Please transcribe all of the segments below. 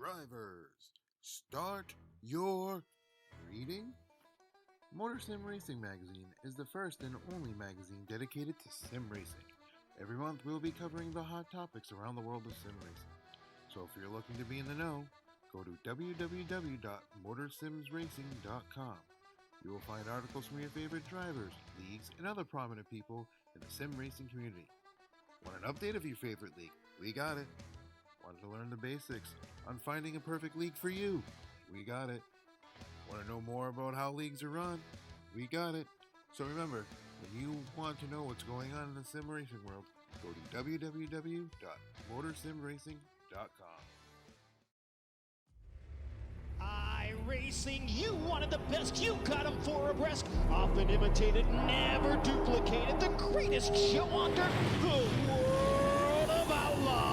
Drivers, start your reading. Motor Sim Racing Magazine is the first and only magazine dedicated to sim racing. Every month we'll be covering the hot topics around the world of sim racing. So if you're looking to be in the know, go to www.motorsimsracing.com. You will find articles from your favorite drivers, leagues, and other prominent people in the sim racing community. Want an update of your favorite league? We got it. Want to learn the basics on finding a perfect league for you? We got it. Want to know more about how leagues are run? We got it. So remember, when you want to know what's going on in the sim racing world, go to www.motorsimracing.com. iRacing, you wanted the best, you got them four abreast. Often imitated, never duplicated. The greatest show on dirt, the World of Outlaws.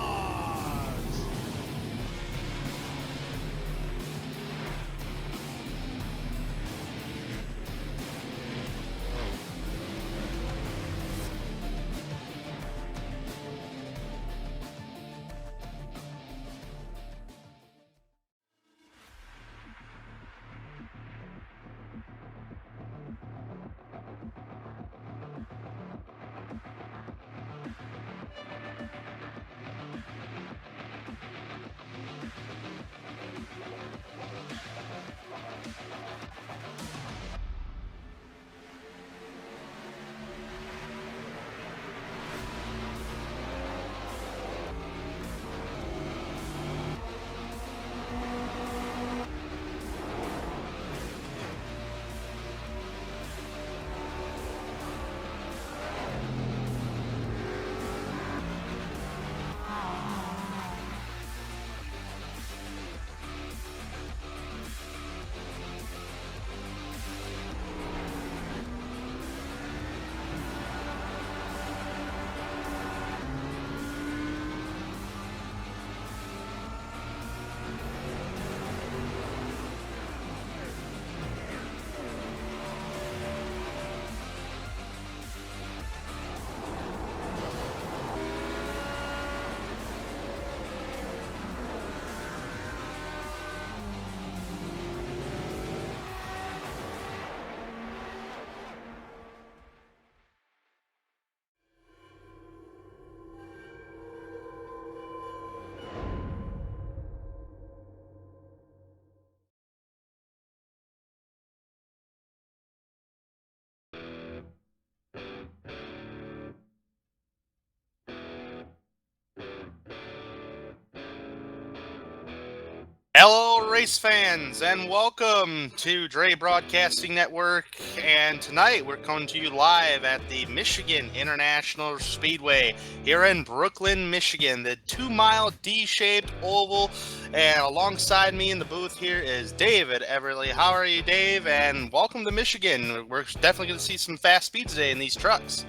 Hello, race fans, and welcome to Dre Broadcasting Network. And tonight we're coming to you live at the Michigan International Speedway here in Brooklyn, Michigan, the 2-mile D-shaped oval. And alongside me in the booth here is David Everly. How are you, Dave? And welcome to Michigan. We're definitely going to see some fast speed today in these trucks.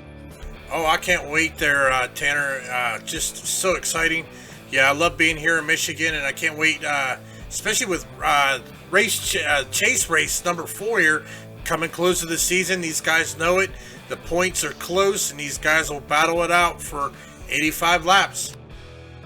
Oh, I can't wait there, Tanner. Just so exciting. Yeah, I love being here in Michigan, and I can't wait, especially with Chase race number 4 here coming close to the season. These guys know it. The points are close, and these guys will battle it out for 85 laps.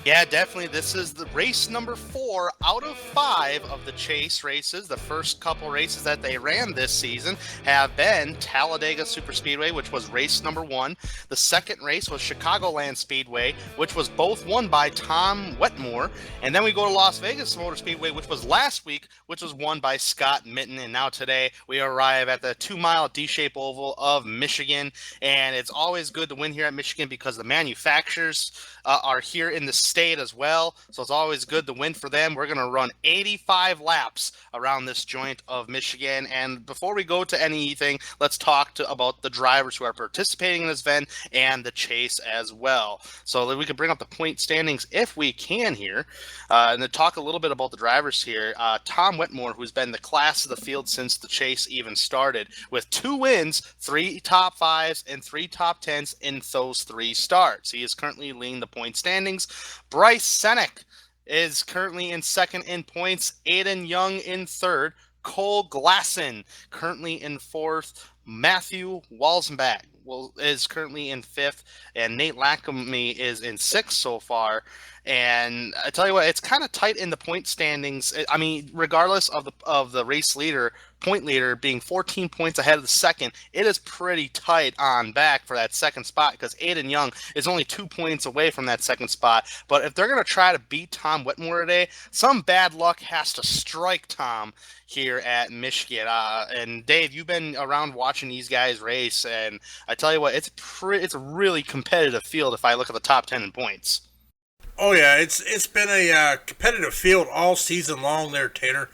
Yeah, definitely. This is the race number 4 out of 5 of the Chase races. The first couple races that they ran this season have been Talladega Superspeedway, which was race number 1. The second race was Chicagoland Speedway, which was both won by Tom Wetmore. And then we go to Las Vegas Motor Speedway, which was last week, which was won by Scott Mitten. And now today we arrive at the 2-mile D-shaped oval of Michigan. And it's always good to win here at Michigan because the manufacturers are here in the state as well, so it's always good to win for them. We're going to run 85 laps around this joint of Michigan, and before we go to anything, let's talk about the drivers who are participating in this event and the Chase as well, so that we can bring up the point standings if we can here, and then talk a little bit about the drivers here. Tom Wetmore, who's been the class of the field since the Chase even started, with 2 wins, 3 top 5s, and 3 top 10s in those 3 starts. He is currently leading the point standings. Bryce Senek is currently in second in points. Aiden Young in third. Cole Glasson currently in fourth. Matthew Walzenbach is currently in fifth. And Nate Lacamy is in sixth so far. And I tell you what, it's kind of tight in the point standings. I mean, regardless of the race leader, point leader being 14 points ahead of the second, it is pretty tight on back for that second spot because Aiden Young is only 2 points away from that second spot. But if they're going to try to beat Tom Whitmore today, some bad luck has to strike Tom here at Michigan. And Dave, you've been around watching these guys race, and I tell you what, it's a really competitive field if I look at the top 10 in points. Oh yeah, it's been a competitive field all season long there, Tanner.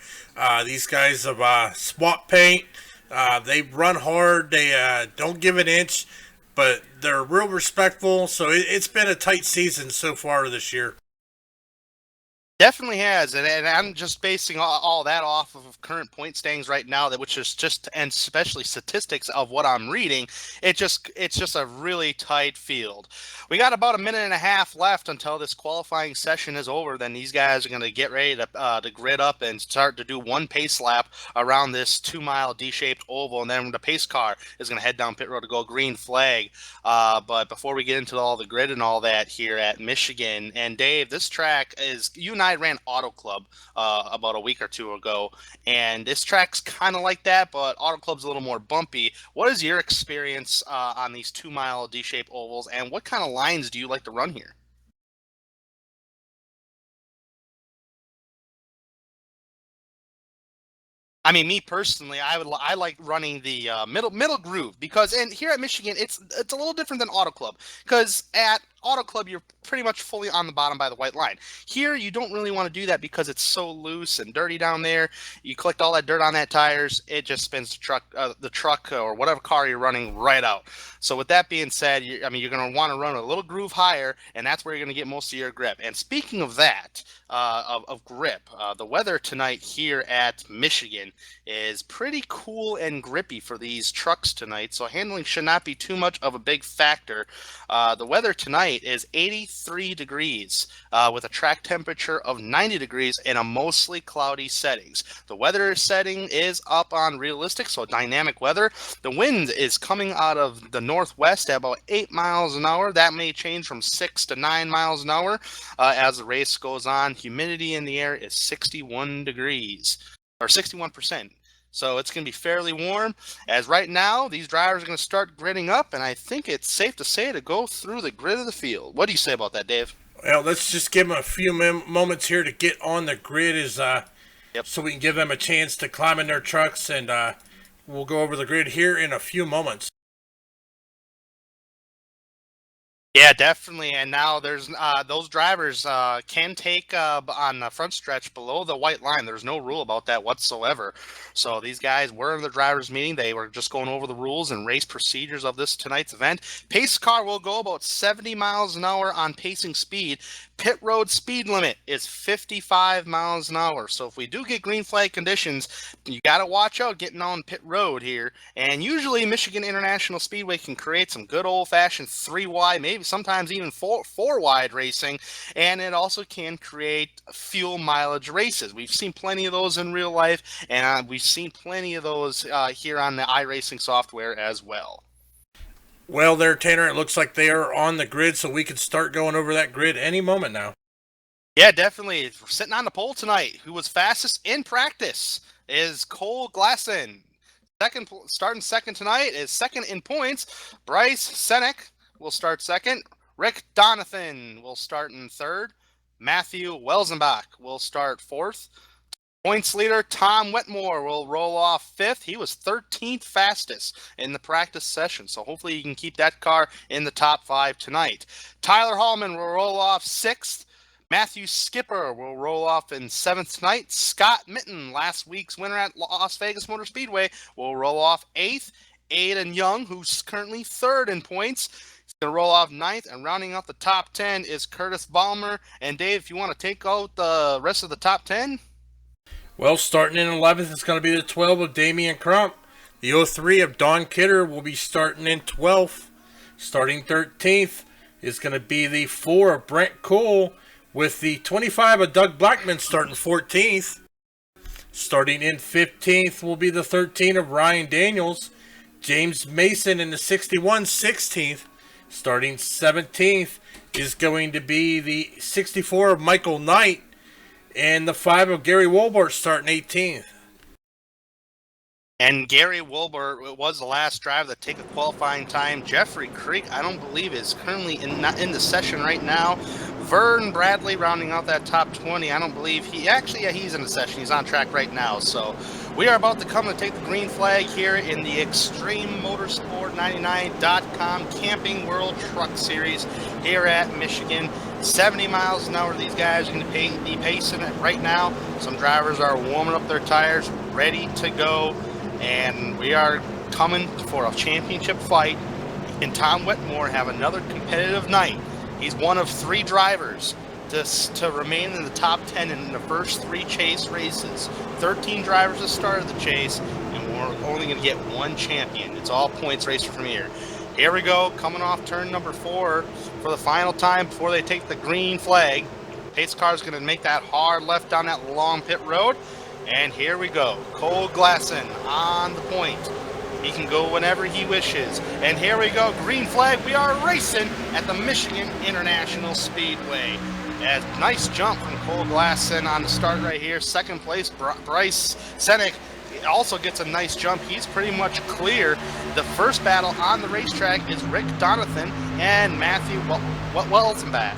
These guys have swap paint. They run hard. They don't give an inch, but they're real respectful. So it's been a tight season so far this year. Definitely has, and I'm just basing all that off of current point standings right now, which is just, and especially statistics of what I'm reading. It's just a really tight field. We got about a minute and a half left until this qualifying session is over. Then these guys are going to get ready to grid up and start to do one pace lap around this 2-mile D-shaped oval, and then the pace car is going to head down pit road to go green flag. But before we get into all the grid and all that here at Michigan, and Dave, this track is, you and I ran Auto Club about a week or two ago, and this track's kind of like that, but Auto Club's a little more bumpy. What is your experience on these 2-mile D-shaped ovals, and what kind of lines do you like to run here? I mean, me personally, I like running the middle groove because, and here at Michigan, it's a little different than Auto Club because at Auto Club you're pretty much fully on the bottom by the white line. Here you don't really want to do that because it's so loose and dirty down there. You collect all that dirt on that tires, it just spins the truck or whatever car you're running right out. So with that being said, you're going to want to run a little groove higher, and that's where you're going to get most of your grip. And speaking of that, of grip, the weather tonight here at Michigan is pretty cool and grippy for these trucks tonight, so handling should not be too much of a big factor. The weather tonight is 83 degrees with a track temperature of 90 degrees in a mostly cloudy settings. The weather setting is up on realistic, so dynamic weather. The wind is coming out of the northwest at about 8 miles an hour. That may change from 6 to 9 miles an hour as the race goes on. Humidity in the air is 61 degrees, or 61%. So it's going to be fairly warm. As right now, these drivers are going to start gridding up, and I think it's safe to say to go through the grid of the field. What do you say about that, Dave? Well, let's just give them a few moments here to get on the grid, so we can give them a chance to climb in their trucks, and we'll go over the grid here in a few moments. Yeah, definitely. And now there's those drivers can take on the front stretch below the white line. There's no rule about that whatsoever. So these guys were in the drivers' meeting. They were just going over the rules and race procedures of this tonight's event. Pace car will go about 70 miles an hour on pacing speed. Pit road speed limit is 55 miles an hour. So if we do get green flag conditions, you got to watch out getting on pit road here. And usually Michigan International Speedway can create some good old-fashioned 3-wide, maybe sometimes even 4-wide racing, and it also can create fuel mileage races. We've seen plenty of those in real life, and we've seen plenty of those here on the iRacing software as well. Well there, Tanner, it looks like they are on the grid, so we can start going over that grid any moment now. Yeah, definitely. We're sitting on the pole tonight. Who was fastest in practice is Cole Glasson. Starting second tonight is second in points. Bryce Senek will start second. Rick Donathan will start in third. Matthew Welzenbach will start fourth. Points leader Tom Whitmore will roll off fifth. He was 13th fastest in the practice session, so hopefully you can keep that car in the top 5 tonight. Tyler Hallman will roll off sixth. Matthew Skipper will roll off in 7th tonight. Scott Mitten, last week's winner at Las Vegas Motor Speedway, will roll off 8th. Aiden Young, who's currently 3rd in points, is going to roll off 9th. And rounding out the top 10 is Curtis Ballmer. And Dave, if you want to take out the rest of the top 10? Well, starting in 11th, it's going to be the 12 of Damian Crump. The 03 of Don Kidder will be starting in 12th. Starting 13th is going to be the 4 of Brent Cole, with the 25 of Doug Blackman starting 14th. Starting in 15th will be the 13 of Ryan Daniels. James Mason in the 61, 16th. Starting 17th is going to be the 64 of Michael Knight and the 5 of Gary Wolbert starting 18th. And Gary Wilbur was the last driver to take a qualifying time. Jeffrey Creek, I don't believe, is currently not in the session right now. Vern Bradley rounding out that top 20. I don't believe he's in the session. He's on track right now. So we are about to come to take the green flag here in the Extreme Motorsport 99.com Camping World Truck Series here at Michigan. 70 miles an hour these guys are going to be pacing it right now. Some drivers are warming up their tires, ready to go. And we are coming for a championship fight. Can Tom Whitmore have another competitive night? He's one of 3 drivers to remain in the top 10 in the first 3 chase races. 13 drivers have started the chase, and we're only going to get 1 champion. It's all points race from here. Here we go, coming off turn number 4 for the final time before they take the green flag. Pace car is going to make that hard left down that long pit road. And here we go. Cole Glasson on the point. He can go whenever he wishes. And here we go. Green flag. We are racing at the Michigan International Speedway. A nice jump from Cole Glasson on the start right here. Second place, Bryce Senek also gets a nice jump. He's pretty much clear. The first battle on the racetrack is Rick Donathan and Matthew Welzenbach.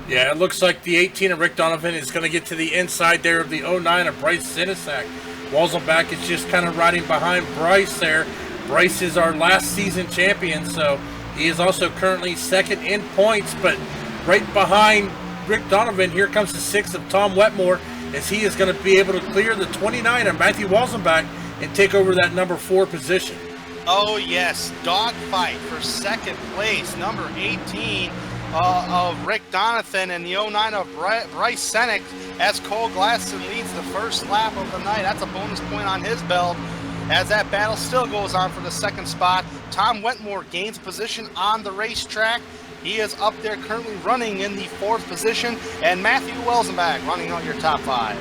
Yeah, it looks like the 18 of Rick Donovan is going to get to the inside there of the 09 of Bryce Sinesak. Wolzenbach is just kind of riding behind Bryce there. Bryce is our last season champion, so he is also currently second in points, but right behind Rick Donovan, here comes the 6 of Tom Wetmore, as he is going to be able to clear the 29 of Matthew Wolzenbach and take over that number 4 position. Oh yes, dogfight for second place, number 18 of Rick Donathan and the 09 of Bryce Senek, as Cole Glasson leads the first lap of the night. That's a bonus point on his belt as that battle still goes on for the second spot. Tom Wetmore gains position on the racetrack. He is up there currently running in the 4th position, and Matthew Welzenbach running out your top 5.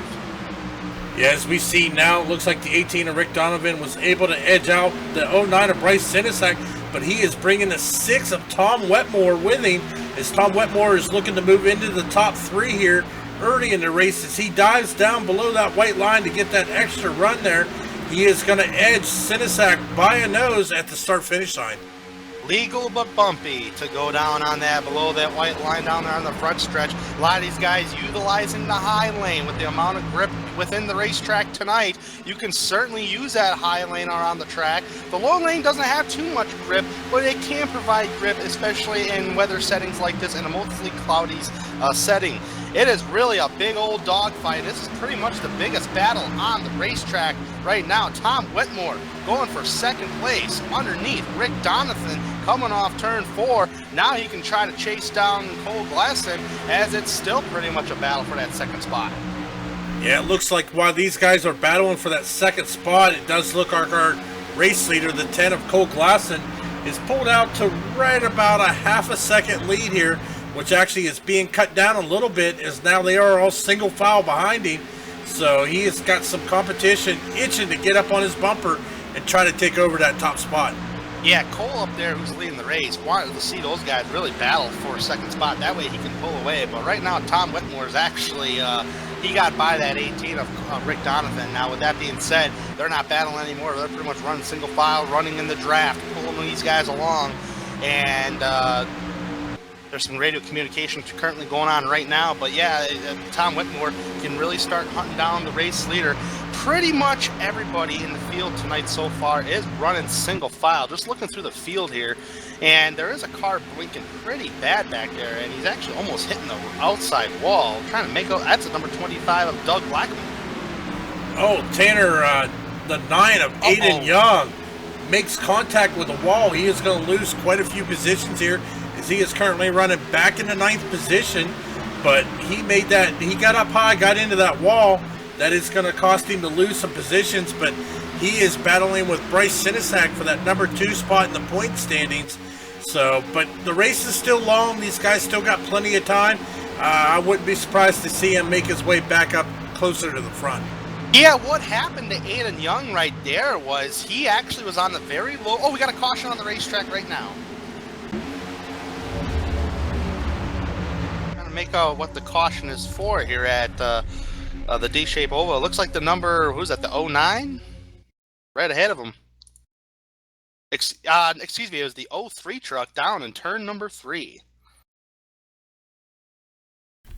Yeah, as we see now, it looks like the 18 of Rick Donovan was able to edge out the 09 of Bryce Sinesak, but he is bringing the 6 of Tom Wetmore with him, as Tom Wetmore is looking to move into the top 3 here early in the race. As he dives down below that white line to get that extra run there, he is going to edge Sinesak by a nose at the start-finish line. Legal but bumpy to go down on that, below that white line down there on the front stretch. A lot of these guys utilizing the high lane with the amount of grip within the racetrack tonight. You can certainly use that high lane around the track. The low lane doesn't have too much grip, but it can provide grip, especially in weather settings like this in a mostly cloudy setting. It is really a big old dogfight. This is pretty much the biggest battle on the racetrack right now. Tom Wetmore going for second place underneath Rick Donathan coming off turn 4. Now he can try to chase down Cole Glasson, as it's still pretty much a battle for that second spot. Yeah, it looks like while these guys are battling for that second spot, it does look like our race leader, the 10 of Cole Glasson, is pulled out to right about a half a second lead here, which actually is being cut down a little bit, as now they are all single file behind him. So he has got some competition itching to get up on his bumper and try to take over that top spot. Yeah, Cole up there, who's leading the race, wanted to see those guys really battle for a second spot. That way he can pull away. But right now, Tom Whitmore is actually, he got by that 18 of Rick Donathan. Now, with that being said, they're not battling anymore. They're pretty much running single file, running in the draft, pulling these guys along. And there's some radio communication currently going on right now. But yeah, Tom Whitmore can really start hunting down the race leader. Pretty much everybody in the field tonight so far is running single file. Just looking through the field here, and there is a car blinking pretty bad back there, and he's actually almost hitting the outside wall, trying to make out. That's a number 25 of Doug Blackman. Oh, Tanner, the 9 of Aiden Young makes contact with the wall. He is going to lose quite a few positions here, as he is currently running back in the 9th position, but he made that, he got up high, got into that wall. That is going to cost him to lose some positions, but he is battling with Bryce Sinesak for that number 2 spot in the point standings. So, but the race is still long. These guys still got plenty of time. I wouldn't be surprised to see him make his way back up closer to the front. Yeah, what happened to Aiden Young right there was he actually was on the very low. Oh, we got a caution on the racetrack right now. make out what the caution is for here at the D-shape oval. It looks like the number, who's that, the 09? Right ahead of him. Excuse me, it was the 03 truck down in turn number 3.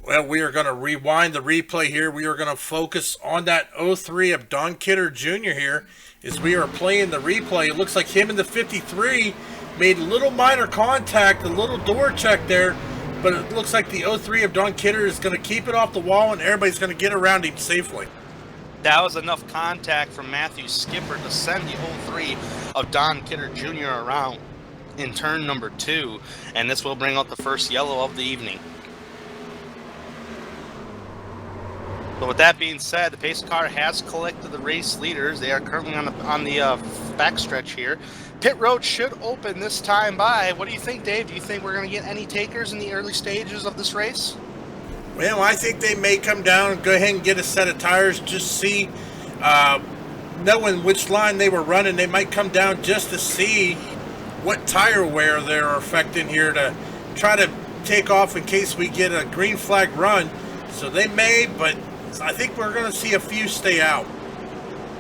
Well, we are going to rewind the replay here. We are going to focus on that 03 of Don Kidder Jr. here as we are playing the replay. It looks like him in the 53 made a little minor contact, a little door check there, but it looks like the 03 of Don Kidder is going to keep it off the wall and everybody's going to get around him safely. That was enough contact from Matthew Skipper to send the 03 of Don Kidder Jr. around in turn number 2, and this will bring out the first yellow of the evening. So with that being said, the pace car has collected the race leaders. They are currently on the backstretch here. Pit road should open this time by. What do you think, Dave? Do you think we're going to get any takers in the early stages of this race? Well, I think they may come down and go ahead and get a set of tires, just see, knowing which line they were running, they might come down just to see what tire wear they're affecting here to try to take off in case we get a green flag run. So they may, but I think we're going to see a few stay out.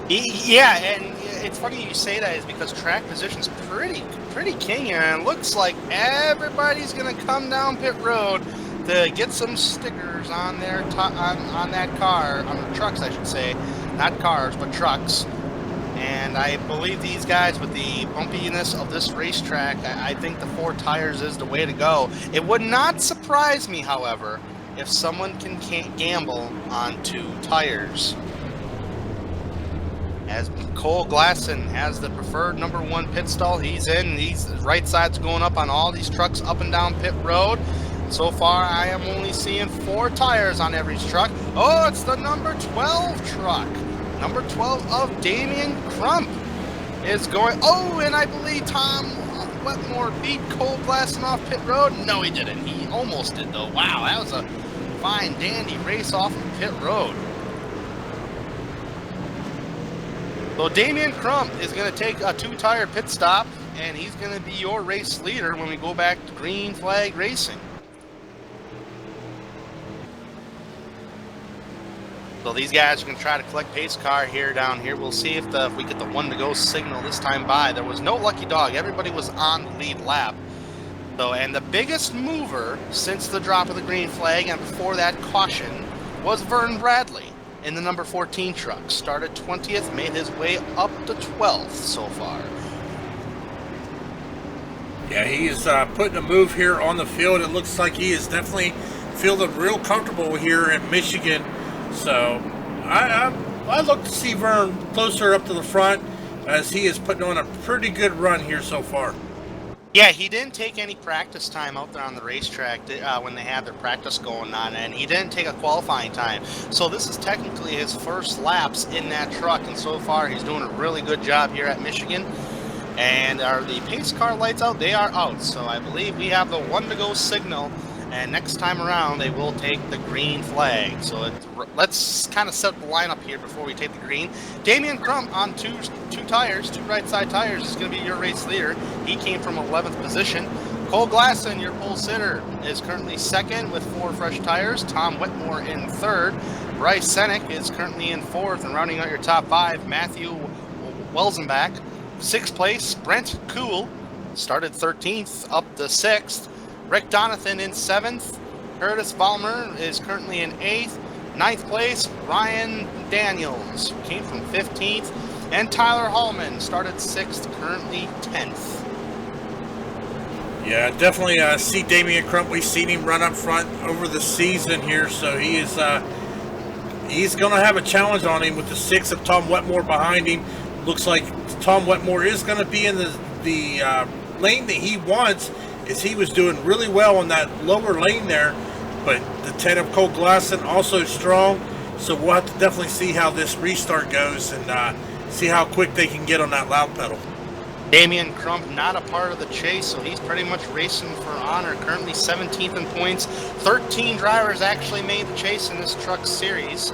Yeah, and it's funny you say that is because track position's pretty king here, and it looks like everybody's going to come down pit road to get some stickers on their on that car, on the trucks I should say, not cars but trucks. And I believe these guys, with the bumpiness of this racetrack, I think the 4 tires is the way to go. It would not surprise me, however, if someone can gamble on 2 tires. As Cole Glasson has the preferred number 1 pit stall, he's in. He's right side's going up on all these trucks up and down pit road. So far, I am only seeing 4 tires on every truck. Oh, it's the number 12 truck. Number 12 of Damian Crump is going. Oh, and I believe Tom Wetmore beat Cole Glasson off pit road. No, he didn't. He almost did, though. Wow, that was a fine, dandy race off of pit road. So Damian Crump is going to take a 2-tire pit stop, and he's going to be your race leader when we go back to green flag racing. So these guys are going to try to collect pace car here down here. We'll see if we get the 1-to-go signal this time by. There was no lucky dog. Everybody was on the lead lap. So, and the biggest mover since the drop of the green flag and before that caution was Vern Bradley in the number 14 truck. Started 20th, made his way up to 12th so far. Yeah, he's putting a move here on the field. It looks like he is definitely feeling real comfortable here in Michigan. So I look to see Vern closer up to the front as he is putting on a pretty good run here so far. Yeah, he didn't take any practice time out there on the racetrack when they had their practice going on, and he didn't take a qualifying time. So this is technically his first laps in that truck, and so far he's doing a really good job here at Michigan. And are the pace car lights out? They are out, so I believe we have the 1-to-go signal. And next time around, they will take the green flag. So let's kind of set the lineup here before we take the green. Damian Crump on two tires, 2 right side tires, is going to be your race leader. He came from 11th position. Cole Glasson, your pole sitter, is currently 2nd with 4 fresh tires. Tom Wetmore in 3rd. Bryce Senek is currently in 4th. And rounding out your top 5, Matthew Welzenbach. 6th place, Brent Kuhl, started 13th, up to 6th. Rick Donathan in 7th. Curtis Ballmer is currently in 8th. 9th place, Ryan Daniels came from 15th. And Tyler Hallman started 6th, currently 10th. Yeah, definitely see Damian Crump. We've seen him run up front over the season here, so he is he's going to have a challenge on him with the 6 of Tom Wetmore behind him. Looks like Tom Wetmore is going to be in the lane that he wants, as he was doing really well on that lower lane there. But the 10 of Cole Glasson also strong, so we'll have to definitely see how this restart goes and see how quick they can get on that loud pedal. Damian Crump not a part of the chase, so he's pretty much racing for honor. Currently 17th in points. 13 drivers actually made the chase in this truck series.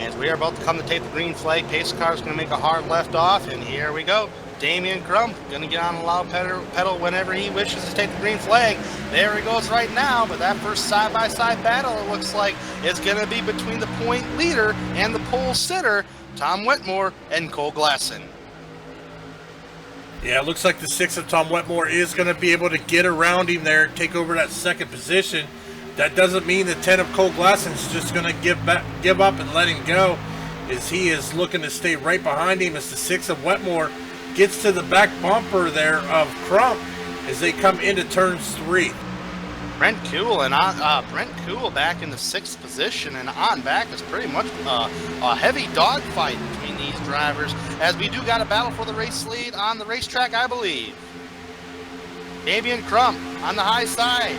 As we are about to come to take the green flag, pace car is going to make a hard left off, and here we go. Damian Crump going to get on the loud pedal whenever he wishes to take the green flag. There he goes right now, but that first side-by-side battle, it looks like, is going to be between the point leader and the pole sitter, Tom Wetmore and Cole Glasson. Yeah, it looks like the 6 of Tom Wetmore is going to be able to get around him there and take over that second position. That doesn't mean the 10 of Cole Glasson is just going to give up and let him go, as he is looking to stay right behind him as the 6 of Wetmore gets to the back bumper there of Crump as they come into turns 3. Brent Kuhl back in the 6th position, and on back is pretty much a heavy dogfight between these drivers, as we do got a battle for the race lead on the racetrack, I believe. Damian Crump on the high side,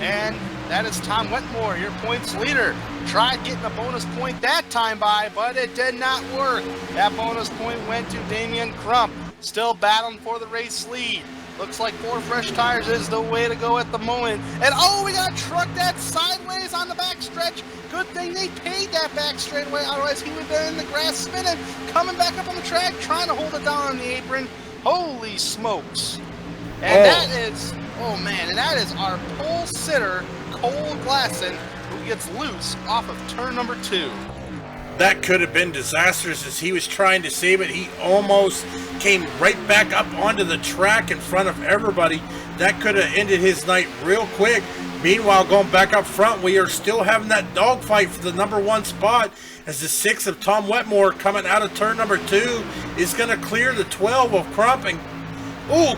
and that is Tom Wetmore, your points leader. Tried getting a bonus point that time by, but it did not work. That bonus point went to Damian Crump, still battling for the race lead. Looks like 4 fresh tires is the way to go at the moment. And oh, we got a truck that's sideways on the backstretch. Good thing they paid that back straightaway, otherwise he would have been in the grass spinning, coming back up on the track, trying to hold it down on the apron. Holy smokes. And that is, oh man, and that is our pole sitter, Cole Glasson, who gets loose off of turn number 2. That could have been disastrous as he was trying to save it. He almost came right back up onto the track in front of everybody. That could have ended his night real quick. Meanwhile, going back up front, we are still having that dogfight for the number 1 spot as the 6 of Tom Wetmore coming out of turn number 2 is going to clear the 12 of Crump and,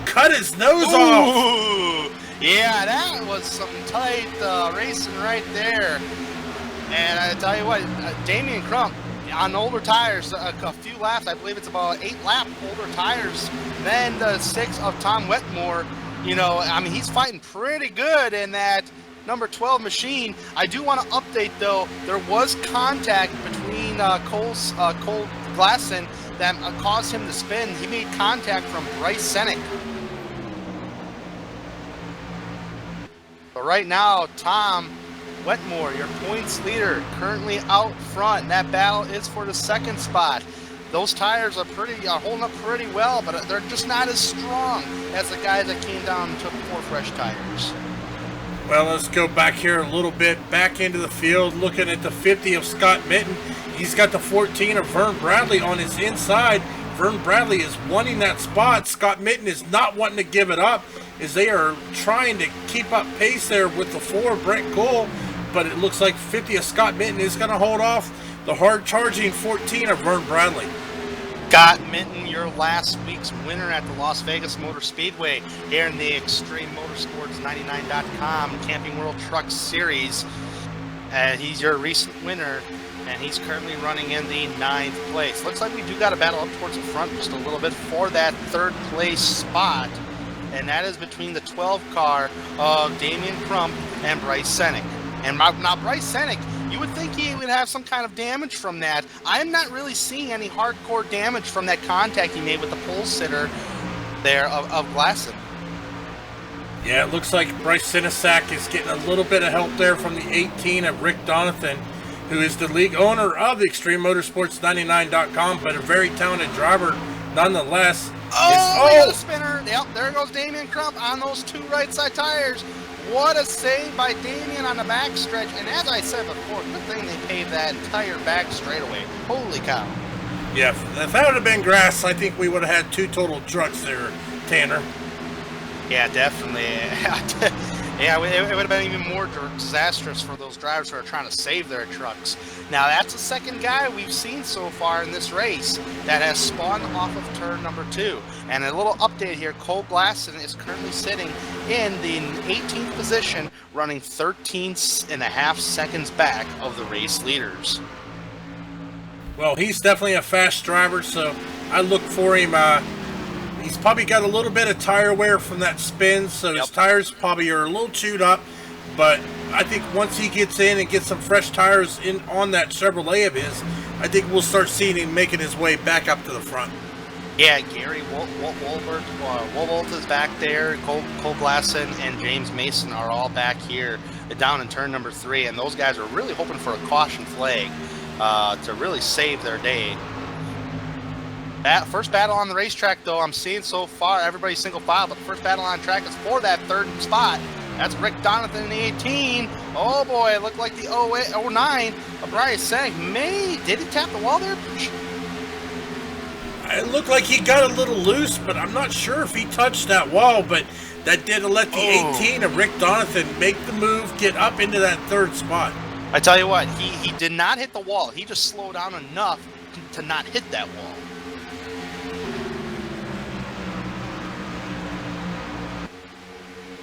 cut his nose off. Yeah, that was some tight racing right there. And I tell you what, Damian Crump on older tires, a few laps, I believe it's about 8 lap older tires than the 6 of Tom Wetmore. You know, I mean, he's fighting pretty good in that number 12 machine. I do want to update, though, there was contact between Cole Glasson that caused him to spin. He made contact from Bryce Sennick. But right now, Tom Wetmore, your points leader, currently out front. That battle is for the 2nd spot. Those tires are holding up pretty well, but they're just not as strong as the guys that came down and took 4 fresh tires. Well, let's go back here a little bit, back into the field, looking at the 50 of Scott Mitten. He's got the 14 of Vern Bradley on his inside. Vern Bradley is wanting that spot. Scott Mitten is not wanting to give it up as they are trying to keep up pace there with the 4 of Brent Cole. But it looks like 50 of Scott Mitten is going to hold off the hard-charging 14 of Vern Bradley. Scott Mitten, your last week's winner at the Las Vegas Motor Speedway here in the Extreme Motorsports 99.com Camping World Truck Series. He's your recent winner, and he's currently running in the 9th place. Looks like we do got a battle up towards the front just a little bit for that 3rd place spot, and that is between the 12 car of Damian Crump and Bryce Sennick. And now Bryce Sennick, you would think he would have some kind of damage from that. I'm not really seeing any hardcore damage from that contact he made with the pole sitter there of Glasson. Yeah, it looks like Bryce Sinisak is getting a little bit of help there from the 18 of Rick Donathan, who is the league owner of the Extreme Motorsports 99.com, but a very talented driver nonetheless. We got a spinner. Yep, there goes Damian Crump on those 2 right side tires. What a save by Damian on the back stretch. And as I said before, good thing they paved that entire back straightaway. Holy cow. Yeah, if that would have been grass, I think we would have had 2 total trucks there, Tanner. Yeah, definitely. Yeah, it would have been even more disastrous for those drivers who are trying to save their trucks. Now, that's the 2nd guy we've seen so far in this race that has spun off of turn number 2. And a little update here, Cole Glasson is currently sitting in the 18th position, running 13.5 seconds back of the race leaders. Well, he's definitely a fast driver, so I look for him. He's probably got a little bit of tire wear from that spin, so his tires probably are a little chewed up. But I think once he gets in and gets some fresh tires in on that Chevrolet of his, I think we'll start seeing him making his way back up to the front. Yeah, Gary Wolbert is back there. Cole Glasson and James Mason are all back here down in turn number 3, and those guys are really hoping for a caution flag to really save their day. First battle on the racetrack, though, I'm seeing so far, everybody's single file, but the first battle on track is for that 3rd spot. That's Rick Donathan in the 18. Oh boy, it looked like the 09 of Bryce Sennick. Did he tap the wall there? It looked like he got a little loose, but I'm not sure if he touched that wall, but that did let the 18 of Rick Donathan make the move, get up into that third spot. I tell you what, he did not hit the wall. He just slowed down enough to not hit that wall.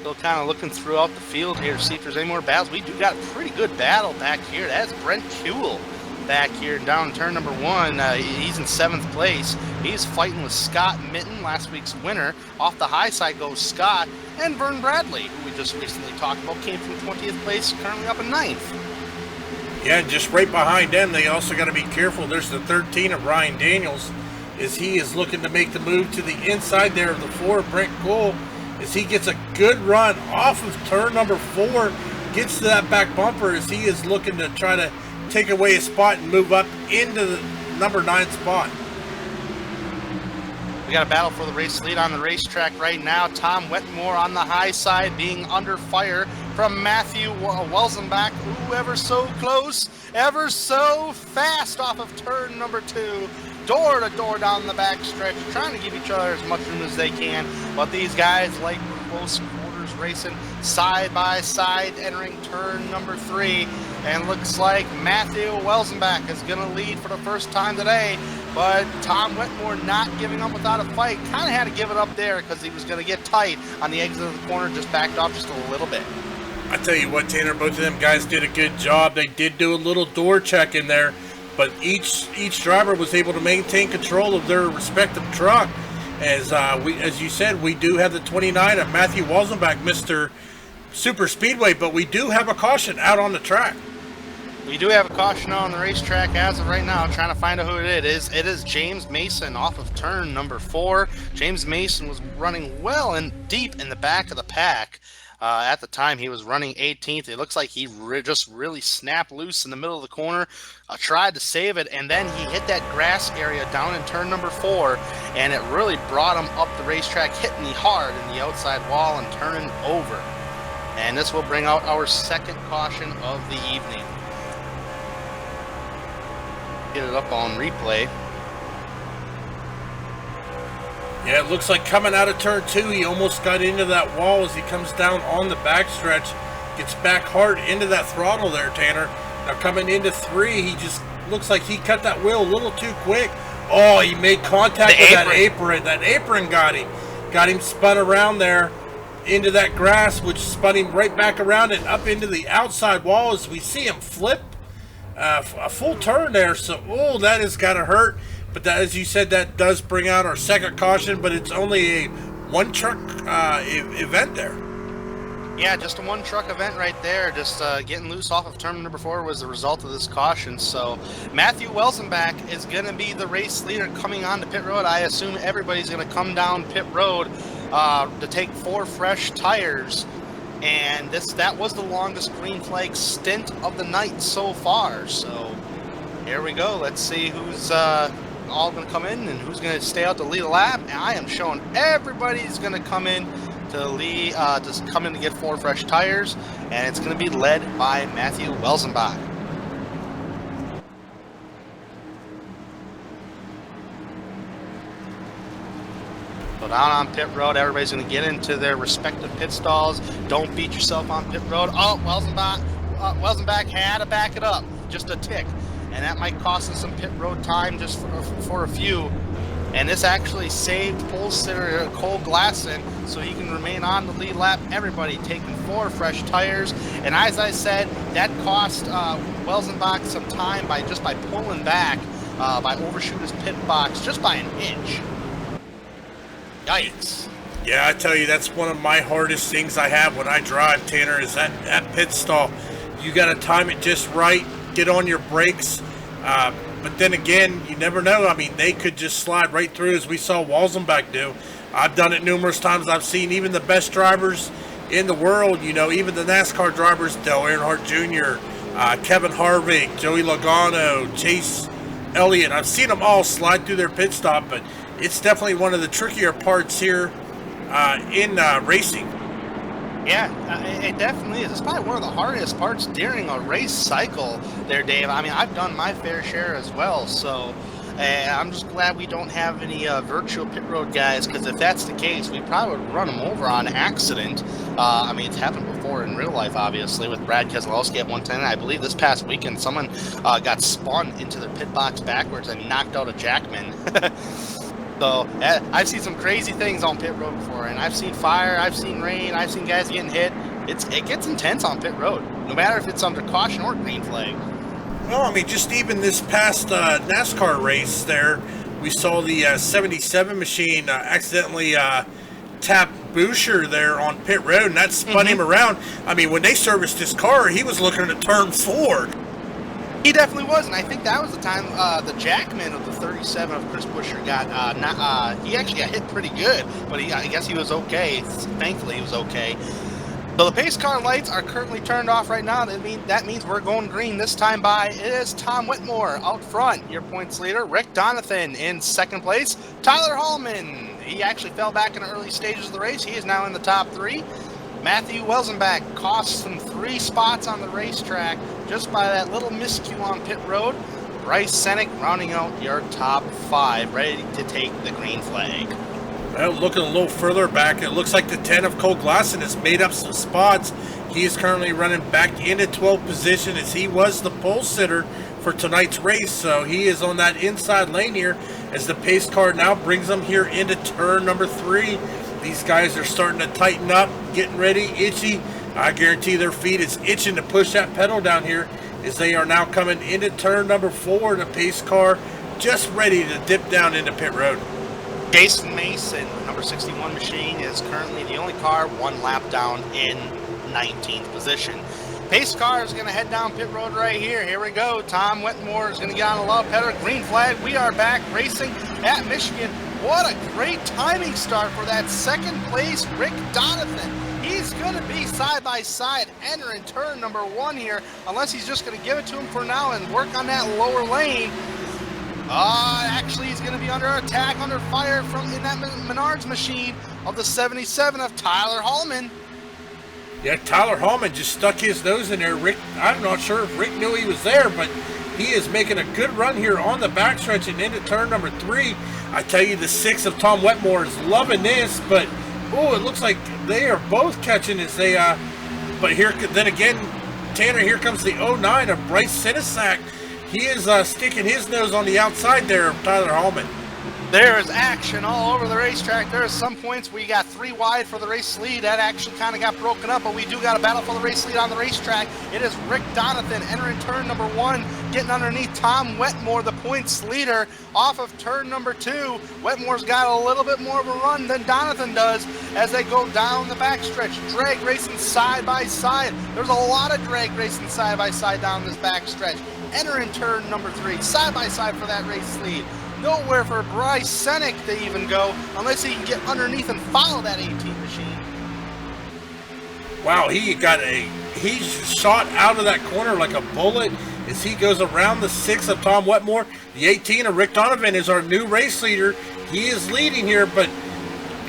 Still kind of looking throughout the field here to see if there's any more battles. We do got a pretty good battle back here. That's Brent Kuehl back here down in turn number 1. He's in 7th place. He's fighting with Scott Mitten, last week's winner. Off the high side goes Scott, and Vern Bradley, who we just recently talked about, came from 20th place, currently up in 9th. Yeah, and just right behind them, they also got to be careful. There's the 13 of Ryan Daniels, as he is looking to make the move to the inside there of the 4 of Brent Kuehl, as he gets a good run off of turn number 4, gets to that back bumper as he is looking to try to take away a spot and move up into the number 9 spot. We got a battle for the race lead on the racetrack right now. Tom Wetmore on the high side being under fire from Matthew Welzenbach. Ooh, ever so close, ever so fast off of turn number 2. Door to door down the back stretch, trying to give each other as much room as they can. But these guys like close quarters racing side by side, entering turn number 3. And looks like Matthew Welzenbach is going to lead for the first time today. But Tom Wetmore not giving up without a fight. Kind of had to give it up there because he was going to get tight on the exit of the corner. Just backed off just a little bit. I tell you what, Tanner, both of them guys did a good job. They did do a little door check in there, but each driver was able to maintain control of their respective truck. As you said, we do have the 29 of Matthew Welzenbach, Mr. Super Speedway, but we do have a caution out on the track. We do have a caution on the racetrack as of right now, trying to find out who it is. It is James Mason off of turn number 4. James Mason was running well and deep in the back of the pack. At the time, he was running 18th. It looks like he just really snapped loose in the middle of the corner, tried to save it, and then he hit that grass area down in turn number 4, and it really brought him up the racetrack, hitting me hard in the outside wall and turning over. And this will bring out our second caution of the evening. Get it up on replay. Yeah, it looks like coming out of turn 2, he almost got into that wall as he comes down on the backstretch. Gets back hard into that throttle there, Tanner. Now coming into 3, he just looks like he cut that wheel a little too quick. Oh, he made contact with that apron. That apron got him. Got him spun around there into that grass, which spun him right back around and up into the outside wall as we see him flip a full turn there. So, oh, that has got to hurt. But that, as you said, that does bring out our second caution, but it's only a one-truck event there. Yeah, just a one-truck event right there. Just getting loose off of turn number 4 was the result of this caution. So Matthew Welzenbach is going to be the race leader coming on to pit road. I assume everybody's going to come down pit road to take 4 fresh tires. And that was the longest green flag stint of the night so far. So here we go. Let's see who's all going to come in and who's going to stay out to lead a lap. And I am showing everybody's going to come in to lead, to come in to get 4 fresh tires, and it's going to be led by Matthew Welzenbach. So down on pit road, everybody's going to get into their respective pit stalls. Don't beat yourself on pit road. Oh, Welzenbach had to back it up just a tick, and that might cost us some pit road time just for a few. And this actually saved pole sitter Cole Glasson, so he can remain on the lead lap. Everybody taking 4 fresh tires, and as I said, that cost Welzenbach some time by pulling back, by overshoot his pit box just by an inch. Yikes! Yeah, I tell you, that's one of my hardest things I have when I drive, Tanner, is that pit stall. You got to time it just right, get on your brakes. But then again, you never know. I mean, they could just slide right through, as we saw Welzenbach do. I've done it numerous times. I've seen even the best drivers in the world, you know, even the NASCAR drivers, Dale Earnhardt Jr., Kevin Harvick, Joey Logano, Chase Elliott. I've seen them all slide through their pit stop, but it's definitely one of the trickier parts here in racing. Yeah, it definitely is. It's probably one of the hardest parts during a race cycle there, Dave. I mean, I've done my fair share as well, so I'm just glad we don't have any virtual pit road guys, because if that's the case, we probably would run them over on accident. I mean, it's happened before in real life, obviously, with Brad Keselowski at 110. I believe this past weekend someone got spun into their pit box backwards and knocked out a Jackman. So I've seen some crazy things on pit road before, and I've seen fire, I've seen rain, I've seen guys getting hit. It gets intense on pit road, no matter if it's under caution or green flag. Well, I mean, just even this past NASCAR race there, we saw the 77 machine accidentally tap Boucher there on pit road, and that spun him around. I mean, when they serviced his car, he was looking to turn forward. He definitely was, and I think that was the time the Jackman of the 37 of Chris Buescher got, he actually got hit pretty good, but I guess he was okay. Thankfully, he was okay. So the pace car lights are currently turned off right now. That means we're going green this time by. It is Tom Whitmore out front, your points leader. Rick Donathan in second place. Tyler Hallman, he actually fell back in the early stages of the race. He is now in the top 3. Matthew Welzenbach costs him 3 spots on the racetrack just by that little miscue on pit road. Bryce Senek rounding out your top 5, ready to take the green flag. Well, looking a little further back, it looks like the 10 of Cole Glasson has made up some spots. He is currently running back into 12th position, as he was the pole sitter for tonight's race. So he is on that inside lane here as the pace car now brings them here into turn number 3. These guys are starting to tighten up, getting ready, itchy. I guarantee their feet is itching to push that pedal down here as they are now coming into turn number 4. The pace car just ready to dip down into pit road. Jason Mason, number 61 machine, is currently the only car 1 lap down in 19th position. Pace car is going to head down pit road right here. Here we go. Tom Whitmore is going to get on the low pedal. Green flag. We are back racing at Michigan. What a great timing start for that second place Rick Donathan. He's going to be side by side entering turn number 1 here, unless he's just going to give it to him for now and work on that lower lane. Actually, he's going to be under attack, under fire from in that Menards machine of the 77 of Tyler Hallman. Yeah, Tyler Hallman just stuck his nose in there. Rick, I'm not sure if Rick knew he was there, but he is making a good run here on the backstretch and into turn number 3. I tell you, the 6 of Tom Wetmore is loving this, but it looks like they are both catching as they. But here, then again, Tanner, here comes the 09 of Bryce Sinisak. He is sticking his nose on the outside there of Tyler Hallman. There is action all over the racetrack. There are some points where you got 3 wide for the race lead. That actually kind of got broken up, but we do got a battle for the race lead on the racetrack. It is Rick Donathan entering turn number 1, getting underneath Tom Wetmore, the points leader, off of turn number 2. Wetmore's got a little bit more of a run than Donathan does as they go down the backstretch. Drag racing side by side. There's a lot of drag racing side by side down this backstretch. Entering turn number 3, side by side for that race lead. Nowhere for Bryce Senek to even go unless he can get underneath and follow that 18 machine. Wow, he shot out of that corner like a bullet as he goes around the 6 of Tom Wetmore. The 18 of Rick Donovan is our new race leader. He is leading here, but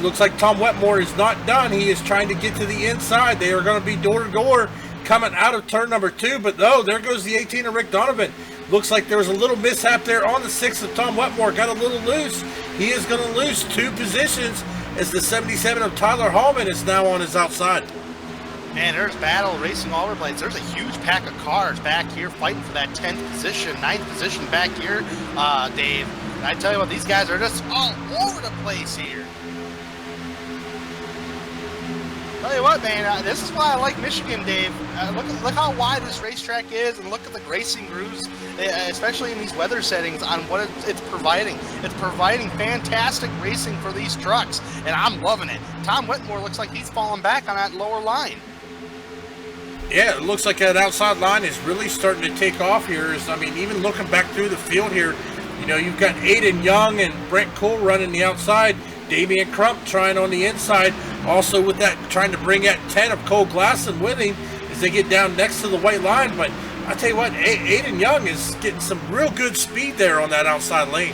looks like Tom Wetmore is not done. He is trying to get to the inside. They are going to be door to door coming out of turn number 2, but there goes the 18 of Rick Donovan. Looks like there was a little mishap there on the 6 of Tom Wetmore. Got a little loose. He is going to lose 2 positions as the 77 of Tyler Hallman is now on his outside. Man, there's battle racing all over the place. There's a huge pack of cars back here fighting for that 10th position, 9th position back here, Dave. And I tell you what, these guys are just all over the place here. Tell you what, man, this is why I like Michigan, Dave. Look how wide this racetrack is, and look at the racing grooves, especially in these weather settings, on what it's providing. It's providing fantastic racing for these trucks, and I'm loving it. Tom Wetmore looks like he's falling back on that lower line. Yeah, it looks like that outside line is really starting to take off here. Even looking back through the field here, you've got Aiden Young and Brent Cole running the outside. Damian Crump trying on the inside. Also with that, trying to bring that 10 of Cole Glasson with him as they get down next to the white line. But I tell you what, Aiden Young is getting some real good speed there on that outside lane.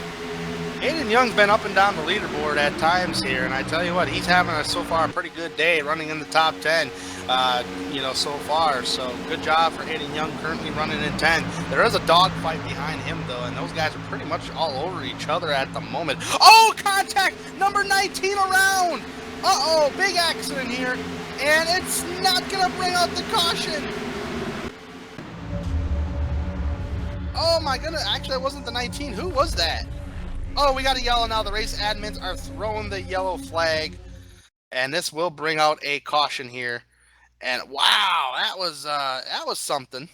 Aiden Young's been up and down the leaderboard at times here, and I tell you what, he's having so far a pretty good day, running in the top 10, so far. So good job for Aiden Young, currently running in 10. There is a dogfight behind him, though, and those guys are pretty much all over each other at the moment. Oh, contact! Number 19 around! Uh-oh, big accident here, and it's not going to bring out the caution. Oh, my goodness. Actually, it wasn't the 19. Who was that? Oh, we got a yellow now. The race admins are throwing the yellow flag, and this will bring out a caution here. And wow, that was something.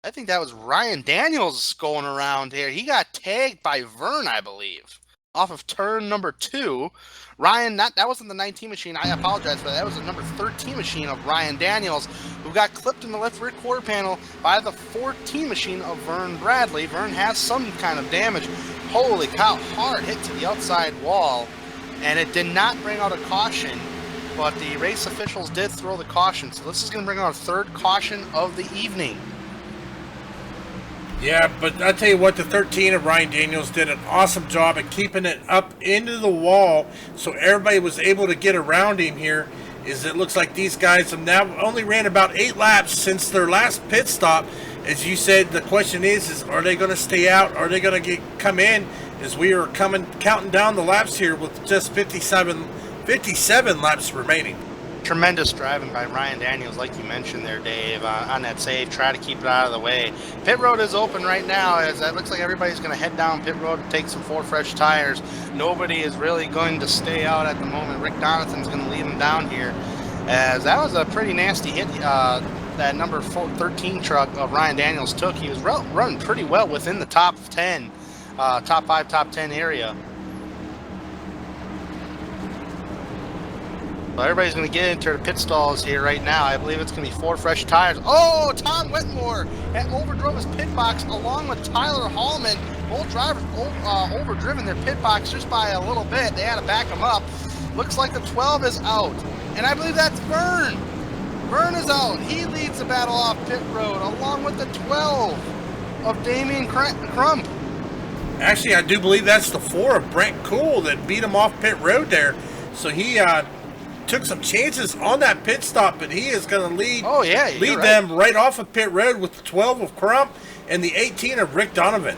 I think that was Ryan Daniels going around here. He got tagged by Vern, I believe, off of turn number 2. Ryan, that wasn't the 19 machine. I apologize for that. That was the number 13 machine of Ryan Daniels, who got clipped in the left rear quarter panel by the 14 machine of Vern Bradley. Vern has some kind of damage. Holy cow, hard hit to the outside wall, and it did not bring out a caution, but the race officials did throw the caution, so this is going to bring out a third caution of the evening. Yeah, but I tell you what, the 13 of Ryan Daniels did an awesome job at keeping it up into the wall so everybody was able to get around him here. It looks like these guys have now only ran about 8 laps since their last pit stop. As you said, the question is are they going to stay out? Are they going to come in? As we are counting down the laps here with just 57 laps remaining. Tremendous driving by Ryan Daniels, like you mentioned there, Dave, on that save. Try to keep it out of the way. Pit road is open right now, as it looks like everybody's going to head down pit road and take some 4 fresh tires. Nobody is really going to stay out at the moment. Rick Donathan's going to lead them down here, as that was a pretty nasty hit that number 13 truck of Ryan Daniels took. He was running pretty well within the top 10, top 5, top 10 area. So everybody's going to get into the pit stalls here right now. I believe it's going to be 4 fresh tires. Oh, Tom Whitmore overdrove his pit box along with Tyler Hallman. Both drivers overdriven their pit box just by a little bit. They had to back them up. Looks like the 12 is out. And I believe that's Vern. Vern is out. He leads the battle off pit road along with the 12 of Damian Crump. Actually, I do believe that's the 4 of Brent Cool that beat him off pit road there. So he took some chances on that pit stop, but he is going to lead them right off of pit road with the 12 of Crump and the 18 of Rick Donovan.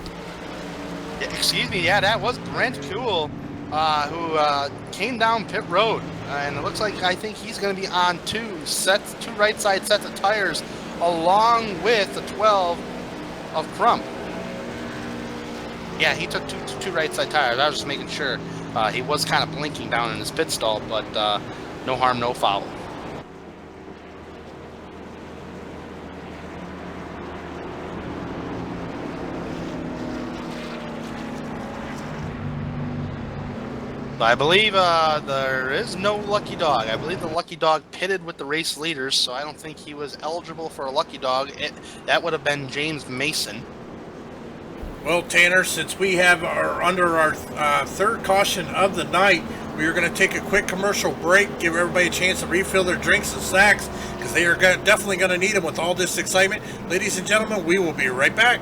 Excuse me, yeah, that was Brent Cool who came down pit road, and it looks like I think he's going to be on 2 right side sets of tires along with the 12 of Crump. Yeah, he took two right side tires. I was just making sure. He was kind of blinking down in his pit stall, but no harm, no foul. I believe there is no lucky dog. I believe the lucky dog pitted with the race leaders, so I don't think he was eligible for a lucky dog. That would have been James Mason. Well, Tanner, since we have under our third caution of the night, we are going to take a quick commercial break, give everybody a chance to refill their drinks and snacks, because they are definitely going to need them with all this excitement. Ladies and gentlemen, we will be right back.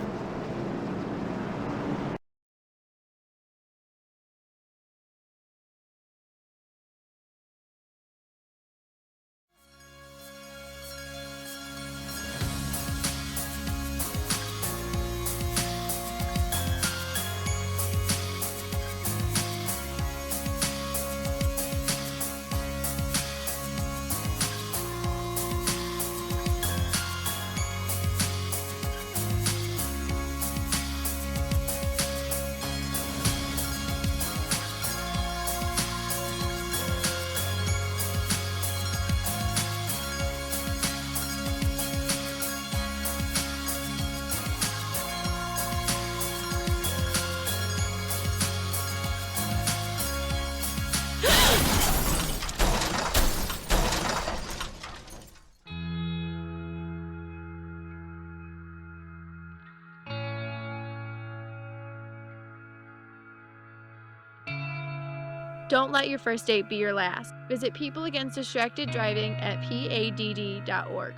Don't let your first date be your last. Visit People Against Distracted Driving at PADD.org.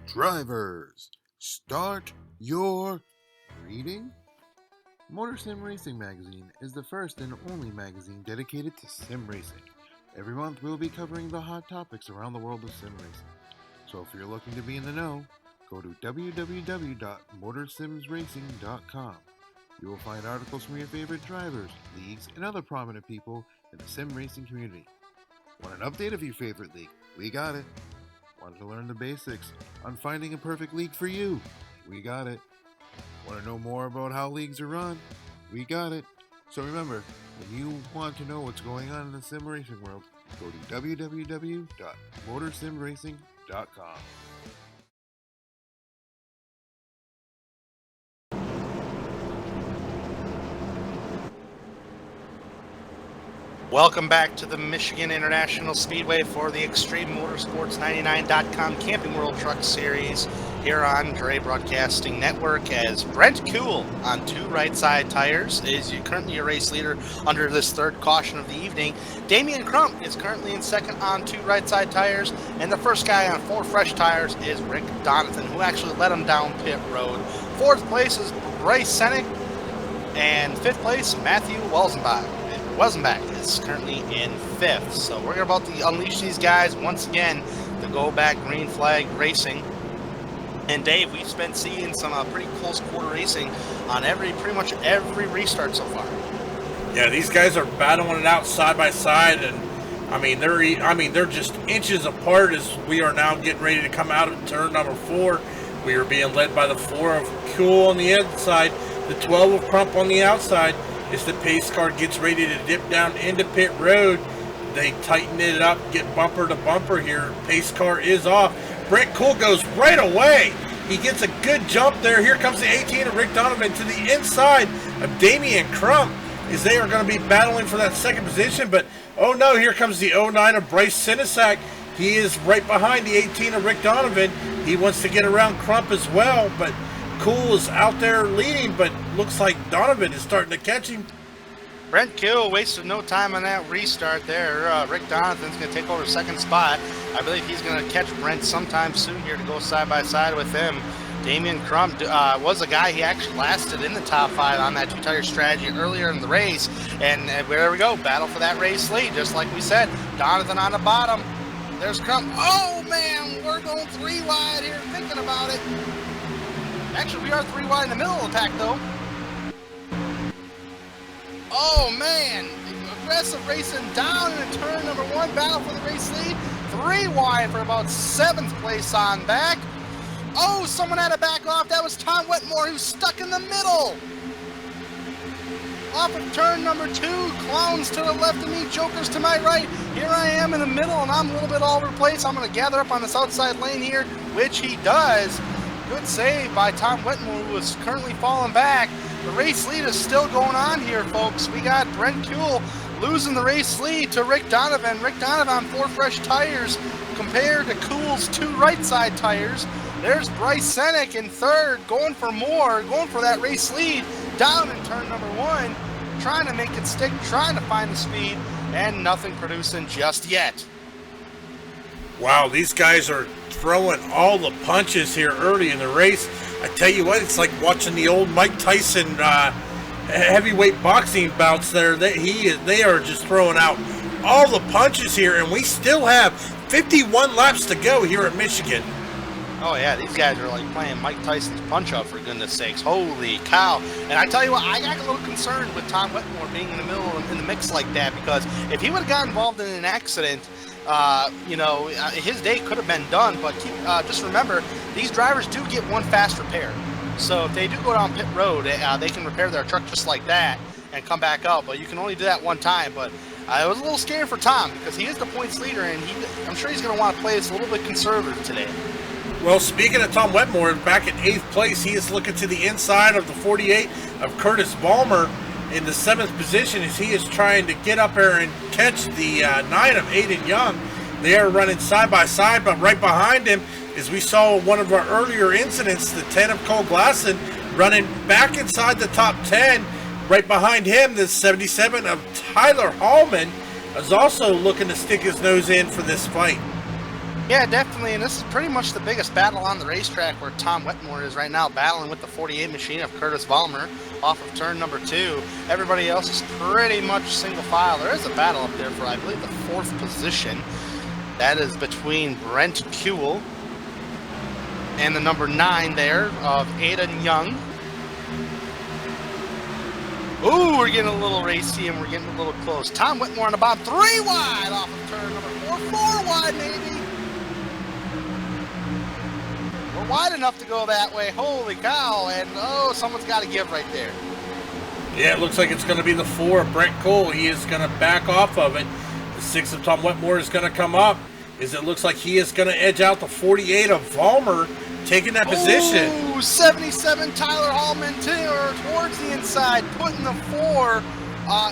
Drivers, Start your reading. Motor Sim Racing Magazine is the first and only magazine dedicated to sim racing. Every month we'll be covering the hot topics around the world of sim racing. So if you're looking to be in the know, go to www.motorsimsracing.com. You will find articles from your favorite drivers, leagues, and other prominent people in the sim racing community. Want an update of your favorite league? We got it. Want to learn the basics on finding a perfect league for you? We got it. Want to know more about how leagues are run? We got it. So remember, when you want to know what's going on in the sim racing world, go to www.motorsimracing.com. Welcome back to the Michigan International Speedway for the ExtremeMotorsports99.com Camping World Truck Series here on Dre Broadcasting Network, as Brent Kuhl on 2 right side tires is currently your race leader under this third caution of the evening. Damian Crump is currently in second on 2 right side tires, and the first guy on 4 fresh tires is Rick Donovan, who actually led him down pit road. 4th place is Bryce Senek, and 5th place Matthew Welzenbach is currently in 5th. So we're about to unleash these guys once again to go back green flag racing. And Dave, we've been seeing some pretty close quarter racing on pretty much every restart so far. Yeah, these guys are battling it out side by side, and they're just inches apart as we are now getting ready to come out of turn number 4. We are being led by the 4 of Kuhl on the inside, the 12 of Crump on the outside. As the pace car gets ready to dip down into pit road, they tighten it up, get bumper to bumper here. Pace car is off. Brent Kuhl goes right away. He gets a good jump there. Here comes the 18 of Rick Donovan to the inside of Damian Crump, as they are going to be battling for that second position. But oh no, here comes the 09 of Bryce Senek. He is right behind the 18 of Rick Donovan. He wants to get around Crump as well, but Kuhl is out there leading, but looks like Donovan is starting to catch him. Brent Kuhl wasted no time on that restart there. Rick Donovan's going to take over second spot. I believe he's going to catch Brent sometime soon here to go side by side with him. Damian Crump was a guy, he actually lasted in the top 5 on that 2-tire strategy earlier in the race. And there we go, battle for that race lead, just like we said. Donovan on the bottom. There's Crump. Oh man, we're going 3 wide here, thinking about it. Actually, we are 3 wide in the middle of the pack, though. Oh, man. Aggressive racing down in turn number 1. Battle for the race lead. 3 wide for about 7th place on back. Oh, someone had to back off. That was Tom Wetmore, who's stuck in the middle. Off of turn number 2. Clowns to the left of me, jokers to my right. Here I am in the middle, and I'm a little bit all over the place. I'm going to gather up on this outside lane here, which he does. Good save by Tom Wetmore, who is currently falling back. The race lead is still going on here, folks. We got Brent Kuhl losing the race lead to Rick Donovan. Rick Donovan on 4 fresh tires compared to Kuhl's 2 right side tires. There's Bryce Senek in 3rd, going for more, going for that race lead down in turn number 1, trying to make it stick, trying to find the speed, and nothing producing just yet. Wow, these guys are throwing all the punches here early in the race. I tell you what, it's like watching the old Mike Tyson heavyweight boxing bouts there. They are just throwing out all the punches here, and we still have 51 laps to go here at Michigan. Oh yeah, these guys are like playing Mike Tyson's punch-up, for goodness sakes. Holy cow. And I tell you what, I got a little concerned with Tom Wetmore being in the middle in the mix like that, because if he would have got involved in an accident, his day could have been done. But just remember, these drivers do get 1 fast repair. So if they do go down pit road, they can repair their truck just like that and come back up. But you can only do that 1 time. But I was a little scared for Tom, because he is the points leader, and I'm sure he's going to want to play this a little bit conservative today. Well, speaking of Tom Wetmore, back in 8th place, he is looking to the inside of the 48 of Curtis Balmer in the 7th position, as he is trying to get up there and catch the 9 of Aiden Young. They are running side by side, but right behind him, as we saw one of our earlier incidents, the 10 of Cole Glasson running back inside the top 10. Right behind him, the 77 of Tyler Hallman is also looking to stick his nose in for this fight. Yeah, definitely, and this is pretty much the biggest battle on the racetrack where Tom Wetmore is right now, battling with the 48 machine of Curtis Vollmer off of turn number 2. Everybody else is pretty much single file. There is a battle up there for, I believe, the 4th position. That is between Brent Kuehl and the number 9 there of Aiden Young. Ooh, we're getting a little racy and we're getting a little close. Tom Wetmore on the bottom, 3 wide off of turn number 4. 4 wide, maybe. We're wide enough to go that way. Holy cow. And, oh, someone's got to give right there. Yeah, it looks like it's going to be the 4 of Brent Kuehl. He is going to back off of it. The 6 of Tom Wetmore is going to come up. As it looks like he is going to edge out the 48 of Vollmer, taking that position. Ooh, 77 Tyler Hallman towards the inside, putting the 4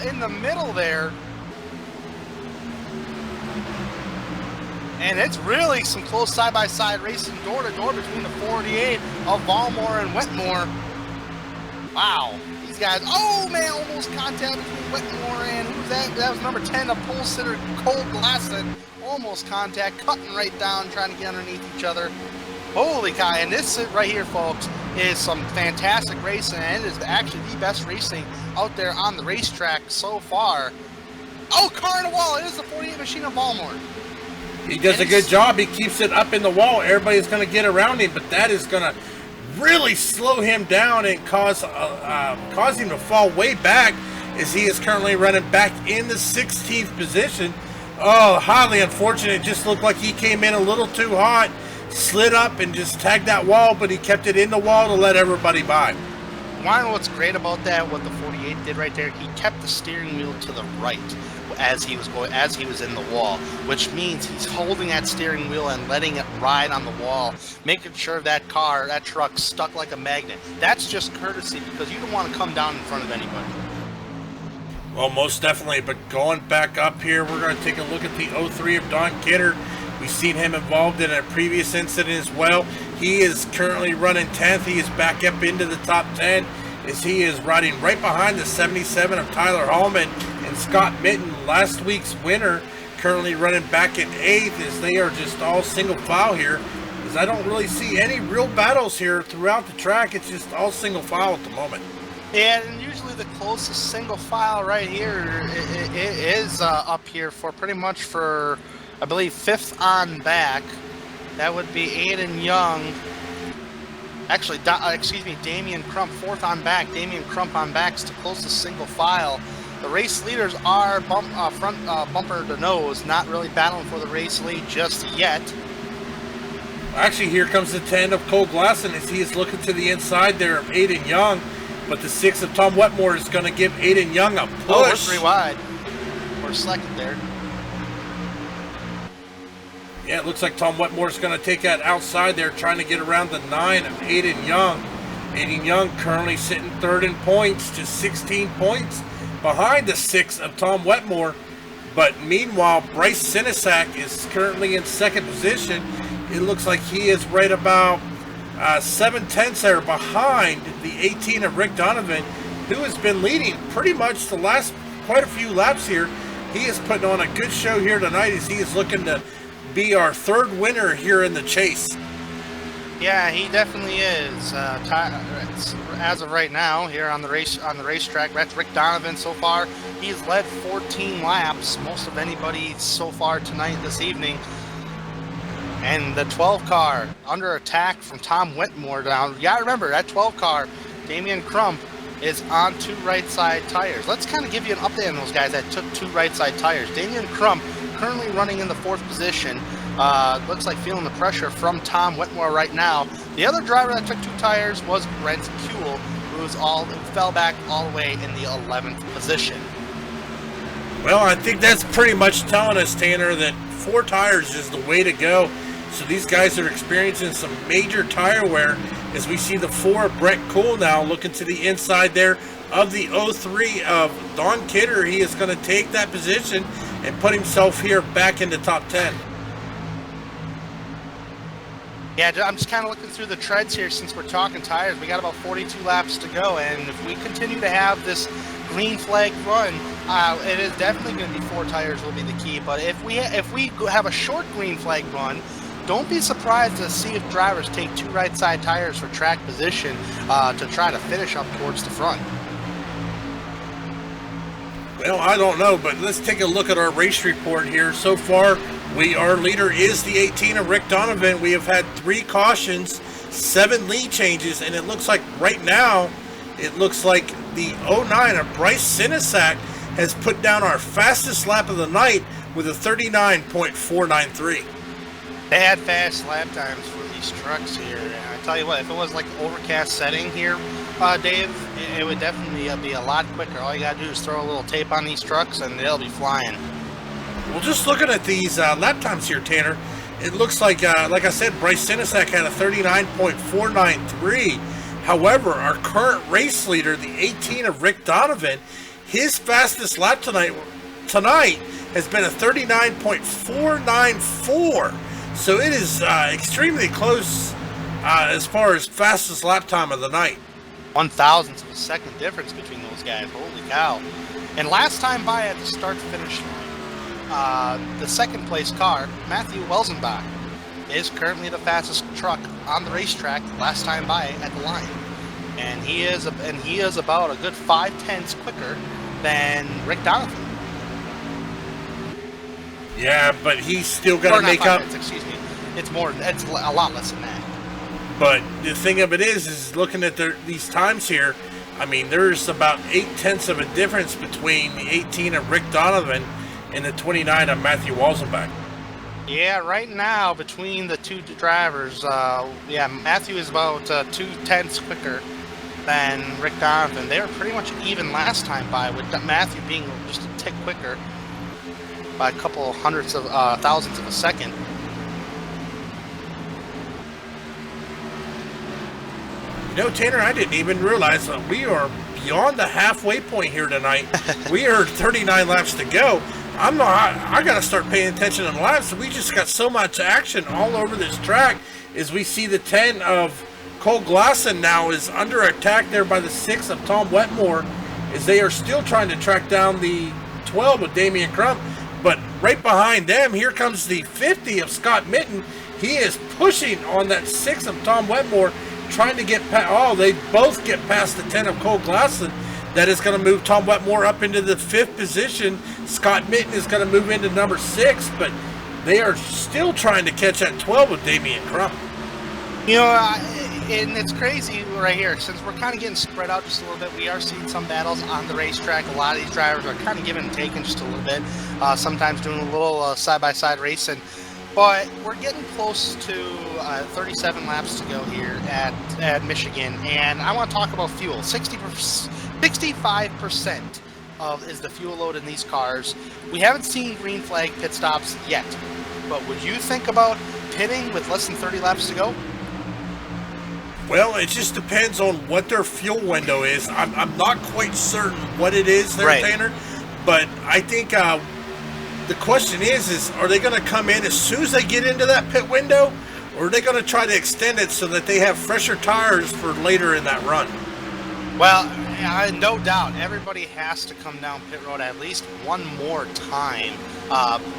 in the middle there. And it's really some close side-by-side racing door-to-door between the 48 of Vollmer and Wetmore. Wow. These guys, oh man, almost contact between Wetmore and who's that? That was number 10 of pole sitter Cole Glasson. Almost contact, cutting right down, trying to get underneath each other. Holy cow, and this right here, folks, is some fantastic racing, and it is actually the best racing out there on the racetrack so far. Oh, car in the wall, it is the 48 machine of Vollmer. He does a good job. He keeps it up in the wall. Everybody's going to get around him, but that is going to really slow him down and cause him to fall way back, as he is currently running back in the 16th position. Oh, highly unfortunate. It just looked like he came in a little too hot, slid up and just tagged that wall, but he kept it in the wall to let everybody by. Want to know what's great about that? What the 48 did right there? He kept the steering wheel to the right as he was in the wall, which means he's holding that steering wheel and letting it ride on the wall, making sure that truck stuck like a magnet. That's just courtesy, because you don't want to come down in front of anybody. Well, most definitely, but going back up here, we're going to take a look at the 03 of Don Kidder. We've seen him involved in a previous incident as well. He is currently running 10th. He is back up into the top 10 as he is riding right behind the 77 of Tyler Hallman and Scott Mitten, last week's winner, currently running back in 8th, as they are just all single file here. As I don't really see any real battles here throughout the track. It's just all single file at the moment. Yeah, and usually the closest single file right here is up here for pretty much for, I believe, 5th on back. That would be Aiden Young. Actually, Damian Crump, 4th on back. Damian Crump on back's the closest single file. The race leaders are front bumper to nose, not really battling for the race lead just yet. Actually, here comes the 10 of Cole Glasson as he is looking to the inside there of Aiden Young. But the 6 of Tom Wetmore is going to give Aiden Young a push. Oh, we're 3 wide. We're second there. Yeah, it looks like Tom Wetmore is going to take that outside there, trying to get around the 9 of Aiden Young. Aiden Young currently sitting 3rd in points, just 16 points behind the 6 of Tom Wetmore. But meanwhile, Bryce Sinisak is currently in 2nd position. It looks like he is right about 7/10 there behind the 18 of Rick Donovan, who has been leading pretty much the last quite a few laps here. He is putting on a good show here tonight as he is looking to be our 3rd winner here in the chase. Yeah, he definitely is. As of right now, here on the racetrack, that's Rick Donovan so far. He's led 14 laps, most of anybody so far this evening. And the 12 car under attack from Tom Wetmore down. You gotta remember, that 12 car, Damian Crump, is on 2 right side tires. Let's kind of give you an update on those guys that took 2 right side tires. Damian Crump currently running in the 4th position. Looks like feeling the pressure from Tom Wetmore right now. The other driver that took 2 tires was Brent Kuehl, who fell back all the way in the 11th position. Well, I think that's pretty much telling us, Tanner, that 4 tires is the way to go. So these guys are experiencing some major tire wear as we see the 4 of Brent Kuehl now looking to the inside there of the 03 of Don Kidder. He is going to take that position and put himself here back in the top 10. Yeah, I'm just kind of looking through the treads here since we're talking tires. We got about 42 laps to go, and if we continue to have this green flag run, it is definitely going to be 4 tires will be the key. But if we have a short green flag run, don't be surprised to see if drivers take 2 right side tires for track position to try to finish up towards the front. Well, I don't know, but let's take a look at our race report here. So far, our leader is the 18 of Rick Donovan. We have had 3 cautions, 7 lead changes, and it looks like right now, it looks like the 09 of Bryce Sinisak has put down our fastest lap of the night with a 39.493. Bad fast lap times for these trucks here. And I tell you what, if it was like overcast setting here, Dave, it would definitely be a lot quicker. All you gotta do is throw a little tape on these trucks and they'll be flying. Well, just looking at these lap times here, Tanner, it looks like I said, Bryce Sinisak had a 39.493. However, our current race leader, the 18 of Rick Donovan, his fastest lap tonight has been a 39.494. So it is extremely close as far as fastest lap time of the night. 1/1000th of a second difference between those guys. Holy cow. And last time by at the start-finish line, the second place car, Matthew Welzenbach, is currently the fastest truck on the racetrack last time by at the line. And he is about a good 5/10ths quicker than Rick Donovan. Yeah, but he's still got to make up. Excuse me. It's a lot less than that. But the thing of it is looking at these times here, I mean, there's about 8/10ths of a difference between the 18 of Rick Donovan and the 29 of Matthew Welzenbach. Yeah, right now between the two drivers, Matthew is about 2/10ths quicker than Rick Donovan. They were pretty much even last time by, with Matthew being just a tick quicker by a couple thousandths of a second. You know, Tanner, I didn't even realize that we are beyond the halfway point here tonight. We are 39 laps to go. I got to start paying attention to the laps. We just got so much action all over this track as we see the 10 of Cole Glasson now is under attack there by the 6 of Tom Wetmore as they are still trying to track down the 12 of Damian Crump. But right behind them, here comes the 50 of Scott Mitten. He is pushing on that 6 of Tom Wetmore, trying to get past. Oh, they both get past the 10 of Cole Glasson. That is going to move Tom Wetmore up into the 5th position. Scott Mitten is going to move into number 6, but they are still trying to catch that 12 of Damian Crump. You know, and it's crazy right here. Since we're kind of getting spread out just a little bit, we are seeing some battles on the racetrack. A lot of these drivers are kind of giving and taking just a little bit. Sometimes doing a little side-by-side racing. But we're getting close to 37 laps to go here at Michigan. And I want to talk about fuel. 65% is the fuel load in these cars. We haven't seen green flag pit stops yet. But would you think about pitting with less than 30 laps to go? Well, it just depends on what their fuel window is. I'm not quite certain what it is there, right, Tanner. But I think the question is are they going to come in as soon as they get into that pit window? Or are they going to try to extend it so that they have fresher tires for later in that run? Well, no doubt. Everybody has to come down pit road at least one more time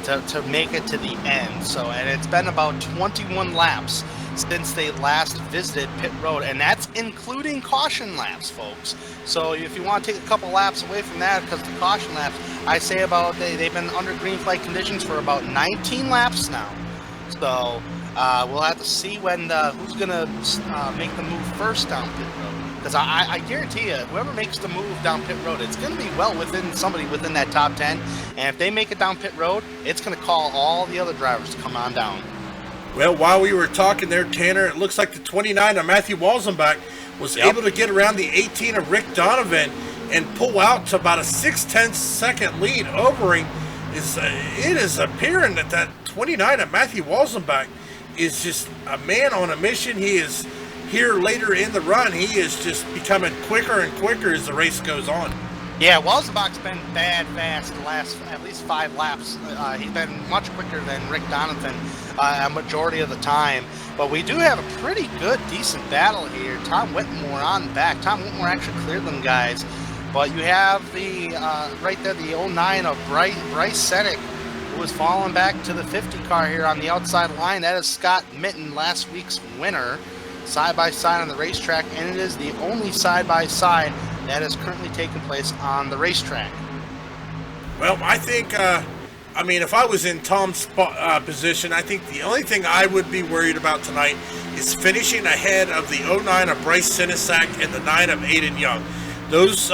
to make it to the end. And it's been about 21 laps since they last visited pit road, and that's including caution laps, folks. So if you want to take a couple laps away from that, because the caution laps, I say about they've been under green flag conditions for about 19 laps now. So we'll have to see when who's going to make the move first down pit road. Because I guarantee you, whoever makes the move down pit road, it's going to be well within somebody within that top 10. And if they make it down pit road, it's going to call all the other drivers to come on down. Well, while we were talking there, Tanner, it looks like the 29 of Matthew Welzenbach was able to get around the 18 of Rick Donovan and pull out to about a 6/10 second lead over him. It is appearing that 29 of Matthew Welzenbach is just a man on a mission. He is here later in the run. He is just becoming quicker and quicker as the race goes on. Yeah, Welzenbach's been bad fast the last at least 5 laps. He's been much quicker than Rick Donovan a majority of the time. But we do have a pretty good, decent battle here. Tom Whitmore on the back. Tom Whitmore actually cleared them guys. But you have the right there, the 09 of Bryce Senick who is falling back to the 50 car here on the outside line. That is Scott Mitten, last week's winner, side-by-side on the racetrack, and it is the only side-by-side that is currently taking place on the racetrack. Well, I think, if I was in Tom's position, I think the only thing I would be worried about tonight is finishing ahead of the 09 of Bryce Sinisak and the 9 of Aiden Young. Those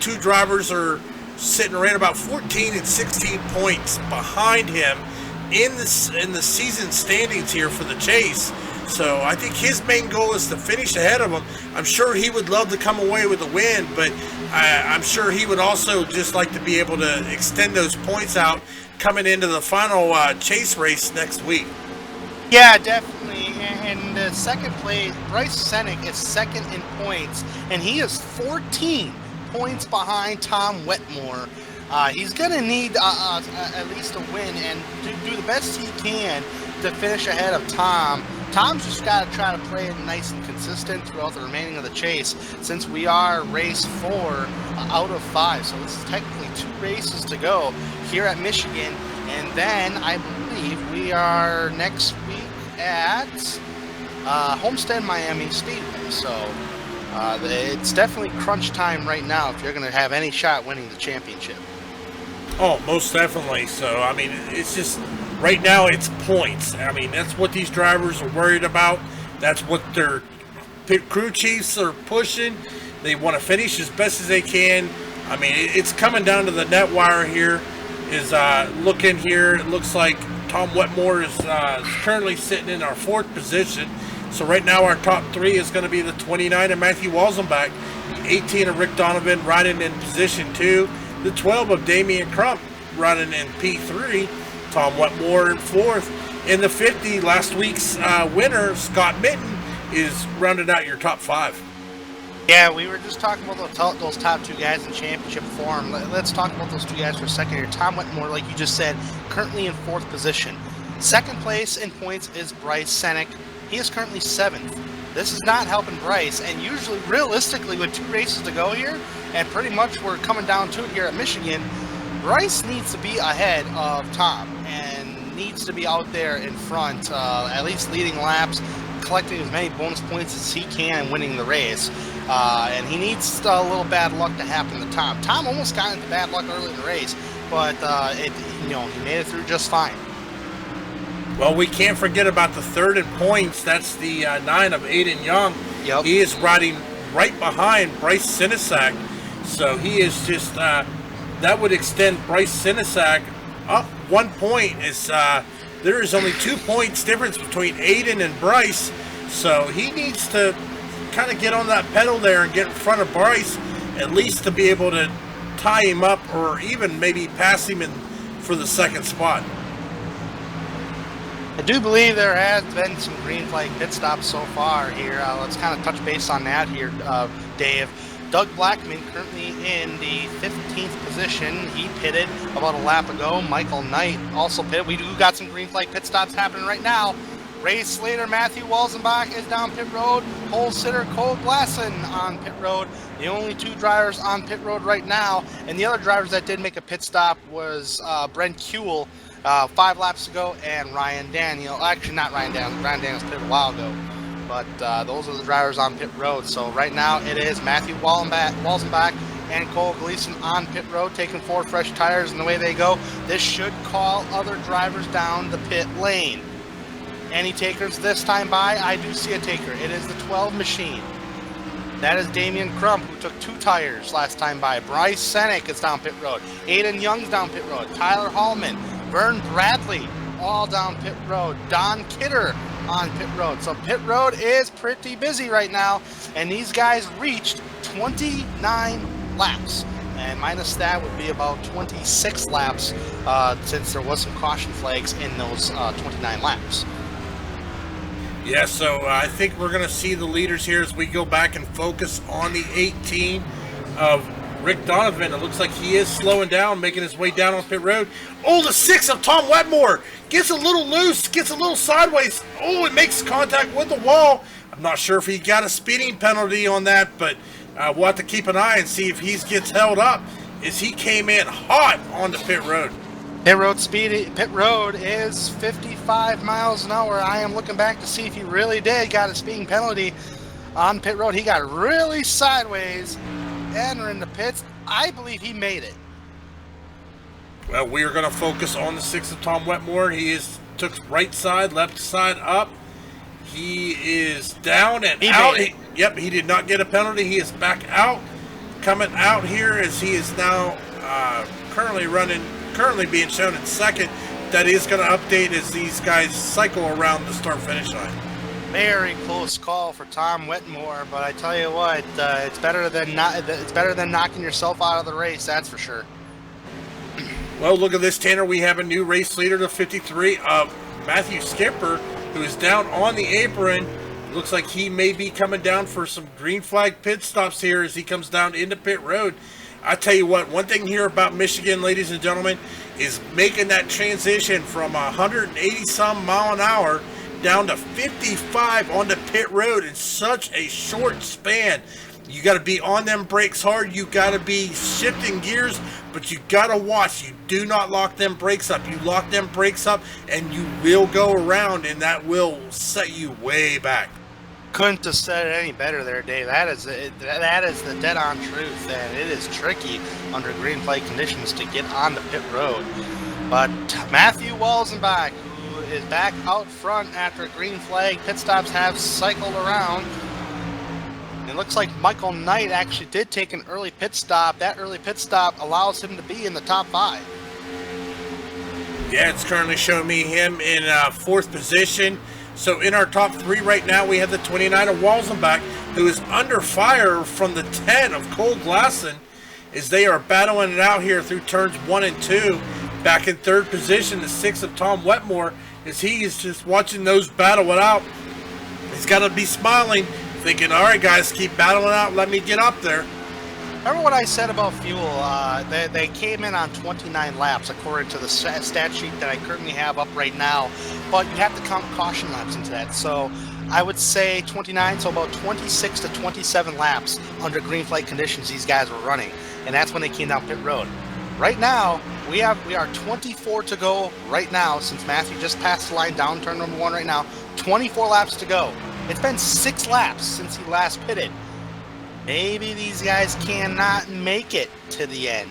two drivers are sitting right about 14 and 16 points behind him in the season standings here for the Chase. So I think his main goal is to finish ahead of him. I'm sure he would love to come away with a win, but I'm sure he would also just like to be able to extend those points out coming into the final Chase race next week. Yeah, definitely. And the second place, Bryce Senek is second in points, and he is 14 points behind Tom Wetmore. He's going to need at least a win and do the best he can to finish ahead of Tom. Tom's just got to try to play it nice and consistent throughout the remaining of the chase, since we are race 4 out of 5. So this is technically 2 races to go here at Michigan. And then I believe we are next week at Homestead Miami Speedway. So it's definitely crunch time right now if you're going to have any shot winning the championship. Oh, most definitely. So, it's just, right now it's points. That's what these drivers are worried about. That's what their crew chiefs are pushing. They want to finish as best as they can. It's coming down to the net wire here. Looking here, it looks like Tom Wetmore is currently sitting in our 4th position. So right now our top 3 is going to be the 29 of Matthew Walzenbach, the 18 of Rick Donovan riding in position 2, the 12 of Damian Crump running in P3, Tom Wetmore in 4th, and the 50, last week's winner, Scott Mitten, is rounding out your top 5. Yeah, we were just talking about those top 2 guys in championship form. Let's talk about those 2 guys for a second here. Tom Wetmore, like you just said, currently in 4th position. Second place in points is Bryce Senek. He is currently 7th. This is not helping Bryce, and usually, realistically, with 2 races to go here, and pretty much we're coming down to it here at Michigan, Bryce needs to be ahead of Tom and needs to be out there in front, at least leading laps, collecting as many bonus points as he can and winning the race. And he needs a little bad luck to happen to Tom. Tom almost got into bad luck early in the race, but he made it through just fine. Well, we can't forget about the 3rd in points. That's the 9 of Aiden Young. Yep. He is riding right behind Bryce Sinisak. So he is just, that would extend Bryce Sinisak up 1 point. There is only 2 points difference between Aiden and Bryce. So he needs to kind of get on that pedal there and get in front of Bryce, at least to be able to tie him up or even maybe pass him in for the 2nd spot. I do believe there has been some green flag pit stops so far here. Let's kind of touch base on that here, Dave. Doug Blackman currently in the 15th position. He pitted about a lap ago. Michael Knight also pitted. We do got some green flag pit stops happening right now. Ray Slater, Matthew Walzenbach is down pit road. Pole sitter Cole Glasson on pit road. The only 2 drivers on pit road right now. And the other drivers that did make a pit stop was Brent Kuehl 5 laps ago, and Ryan Daniel. Actually, not Ryan Daniel. Ryan Daniels pitted a while ago. But those are the drivers on pit road. So right now it is Matthew Walzenbach and Cole Gleason on pit road, taking 4 fresh tires, and the way they go, this should call other drivers down the pit lane. Any takers this time by? I do see a taker. It is the 12 machine. That is Damian Crump, who took 2 tires last time by. Bryce Senek is down pit road. Aiden Young's down pit road. Tyler Hallman, Vern Bradley, all down pit road. Don Kidder on pit road. So pit road is pretty busy right now, and these guys reached 29 laps. And minus that would be about 26 laps since there was some caution flags in those 29 laps. Yeah, so I think we're going to see the leaders here as we go back and focus on the 18 of Rick Donovan. It looks like he is slowing down, making his way down on pit road. Oh, the 6 of Tom Wetmore gets a little loose, gets a little sideways. Oh, it makes contact with the wall. I'm not sure if he got a speeding penalty on that, but we'll have to keep an eye and see if he gets held up as he came in hot on the pit road. Pit road is 55 miles an hour. I am looking back to see if he really did got a speeding penalty on pit road. He got really sideways entering the pits. I believe he made it. Well, we are going to focus on the 6 of Tom Wetmore. Took right side, left side up. He is down and out. He did not get a penalty. He is back out. Coming out here as he is now currently being shown in second. That is going to update as these guys cycle around the start-finish line. Very close call for Tom Wetmore, but I tell you what, it's better than knocking yourself out of the race. That's for sure. Well, look at this, Tanner. We have a new race leader, the 53 of Matthew Skipper, who is down on the apron. Looks like he may be coming down for some green flag pit stops here as he comes down into pit road. I tell you what, one thing here about Michigan, ladies and gentlemen, is making that transition from 180-some mile an hour down to 55 onto pit road in such a short span. You got to be on them brakes hard. You got to be shifting gears, but you got to watch. You do not lock them brakes up. You lock them brakes up, and you will go around, and that will set you way back. Couldn't have said it any better there, Dave. That is the dead-on truth, and it is tricky under green flag conditions to get on the pit road. But Matthew Walzenbach, who is back out front after a green flag, pit stops have cycled around. It looks like Michael Knight actually did take an early pit stop. That early pit stop allows him to be in the top 5. Yeah, it's currently showing me him in 4th position. So in our top 3 right now, we have the 29 of Walzenbach, who is under fire from the 10 of Cole Glasson, as they are battling it out here through turns 1 and 2. Back in 3rd position, the 6 of Tom Wetmore, as he is just watching those battle it out. He's got to be smiling, thinking, all right, guys, keep battling out. Let me get up there. Remember what I said about fuel? They came in on 29 laps, according to the stat sheet that I currently have up right now. But you have to count caution laps into that. So I would say 29, so about 26 to 27 laps under green flag conditions these guys were running. And that's when they came down pit road. Right now, we are 24 to go right now, since Matthew just passed the line down turn number 1 right now. 24 laps to go. It's been 6 laps since he last pitted. Maybe these guys cannot make it to the end.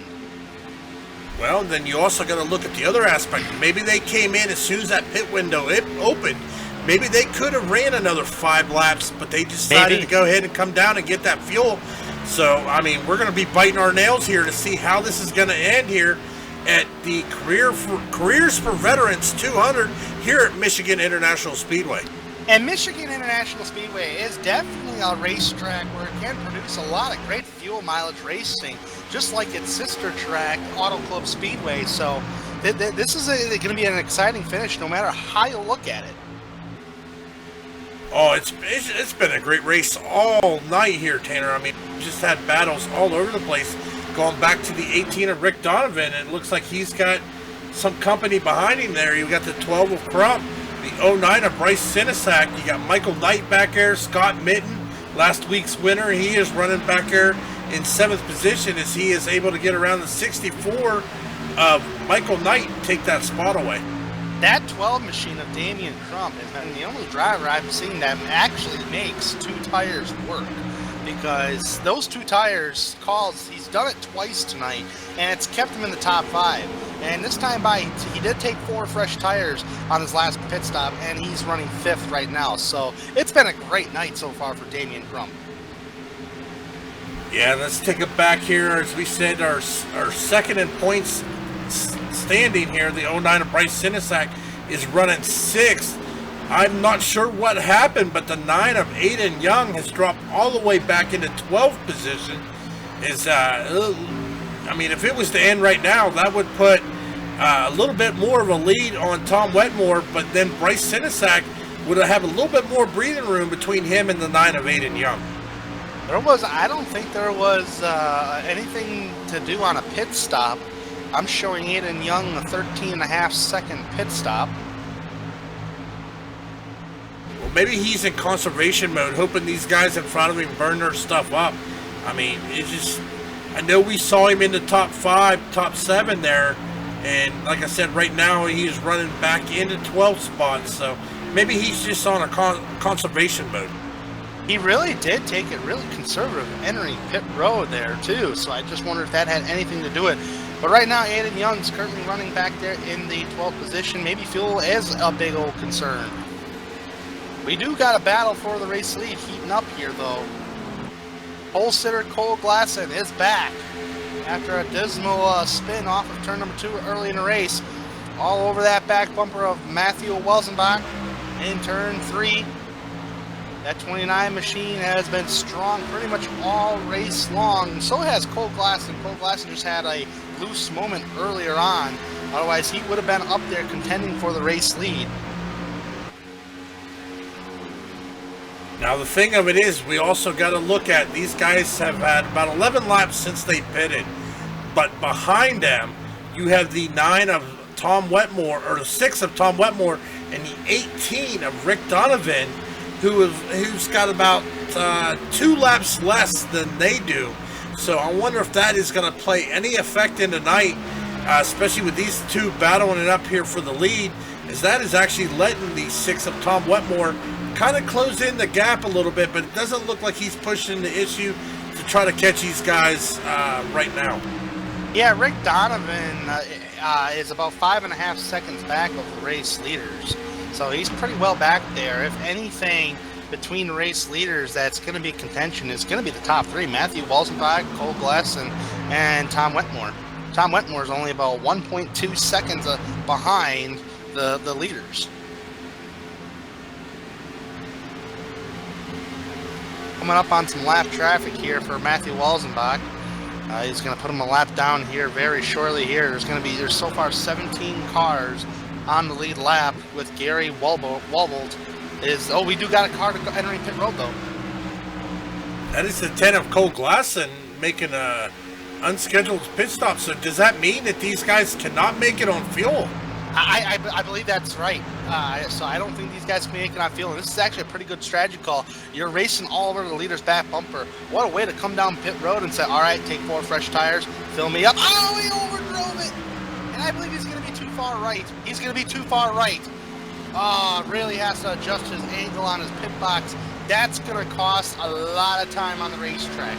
Well, then you also got to look at the other aspect. Maybe they came in as soon as that pit window opened. Maybe they could have ran another 5 laps, but they decided to go ahead and come down and get that fuel. So, I mean, we're going to be biting our nails here to see how this is going to end here at the Careers for Veterans 200 here at Michigan International Speedway. And Michigan International Speedway is definitely a racetrack where it can produce a lot of great fuel mileage racing, just like its sister track, Auto Club Speedway. So this is going to be an exciting finish no matter how you look at it. Oh, it's been a great race all night here, Tanner. I mean, just had battles all over the place. Going back to the 18 of Rick Donovan, it looks like he's got some company behind him there. You've got the 12 of Crump. The 09 of Bryce Sinisak. You got Michael Knight back there, Scott Mitten, last week's winner. He is running back there in 7th position as he is able to get around the 64 of Michael Knight and take that spot away. That 12 machine of Damian Crump has been the only driver I've seen that actually makes 2 tires work. Because those 2 tires calls, he's done it twice tonight, and it's kept him in the top 5. And this time he did take 4 fresh tires on his last pit stop, and he's running 5th right now. So it's been a great night so far for Damian Crump. Yeah, let's take it back here. As we said, our second in points standing here, the 09 of Bryce Sinisak is running 6th. I'm not sure what happened, but the 9 of Aiden Young has dropped all the way back into 12th position. I mean, if it was to end right now, that would put a little bit more of a lead on Tom Wetmore, but then Bryce Sinisak would have a little bit more breathing room between him and the 9 of Aiden Young. I don't think there was anything to do on a pit stop. I'm showing Aiden Young a 13.5 second pit stop. Well, maybe he's in conservation mode, hoping these guys in front of him burn their stuff up. I mean, I know we saw him in the top 5, top 7 there And like I said, right now he's running back into 12th spot, so maybe he's just on a conservation mode. He really did take it really conservative entering pit road there too, so I just wonder if that had anything to do with it. But right now, Aiden Young's currently running back there in the 12th position. Maybe fuel is a big old concern. We do got a battle for the race lead heating up here, though. Pole sitter Cole Glasson is back after a dismal spin off of turn number 2 early in the race. All over that back bumper of Matthew Welzenbach in turn 3. That 29 machine has been strong pretty much all race long, and so has Cole Glasson. Cole Glasson just had a loose moment earlier on. Otherwise, he would have been up there contending for the race lead. Now, the thing of it is, we also got to look at these guys have had about 11 laps since they pitted, but behind them, you have the 9 of Tom Wetmore, or the 6 of Tom Wetmore, and the 18 of Rick Donovan, who's got about 2 laps less than they do. So I wonder if that is going to play any effect in tonight, especially with these two battling it up here for the lead, as that is actually letting the 6 of Tom Wetmore kind of close in the gap a little bit, but it doesn't look like he's pushing the issue to try to catch these guys right now. Yeah, Rick Donovan is about 5.5 seconds back of the race leaders. So he's pretty well back there. If anything, between race leaders that's going to be contention is going to be the top 3. Matthew Welzenbach, Cole Glasson, and Tom Wetmore. Tom Wetmore is only about 1.2 seconds behind the leaders. Coming up on some lap traffic here for Matthew Welzenbach. He's going to put him a lap down here very shortly here. There's so far 17 cars on the lead lap with Gary Wobbled. We do got a car entering pit road though. That is the 10 of Cole Glasson making a unscheduled pit stop. So does that mean that these guys cannot make it on fuel? I believe that's right. So I don't think these guys can make it on fuel. And this is actually a pretty good strategy call. You're racing all over the leader's back bumper. What a way to come down pit road and say, all right, take 4 fresh tires, fill me up. Oh, he overdrove it. And I believe he's going to be too far right. He's going to be too far right. Really has to adjust his angle on his pit box. That's going to cost a lot of time on the racetrack.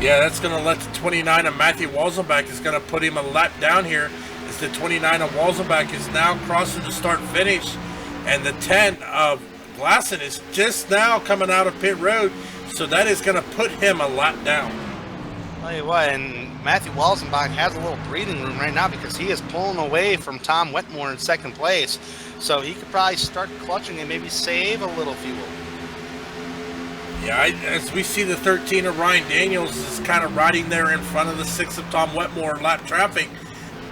Yeah, that's going to let the 29 of Matthew Welzenbach is going to put him a lap down here. As the 29 of Welzenbach is now crossing the start-finish, and the 10 of Glasson is just now coming out of pit road, so that is going to put him a lap down. Tell you what, and Matthew Welzenbach has a little breathing room right now because he is pulling away from Tom Wetmore in second place, so he could probably start clutching and maybe save a little fuel. Yeah, as we see the 13 of Ryan Daniels is kind of riding there in front of the 6 of Tom Wetmore lap traffic,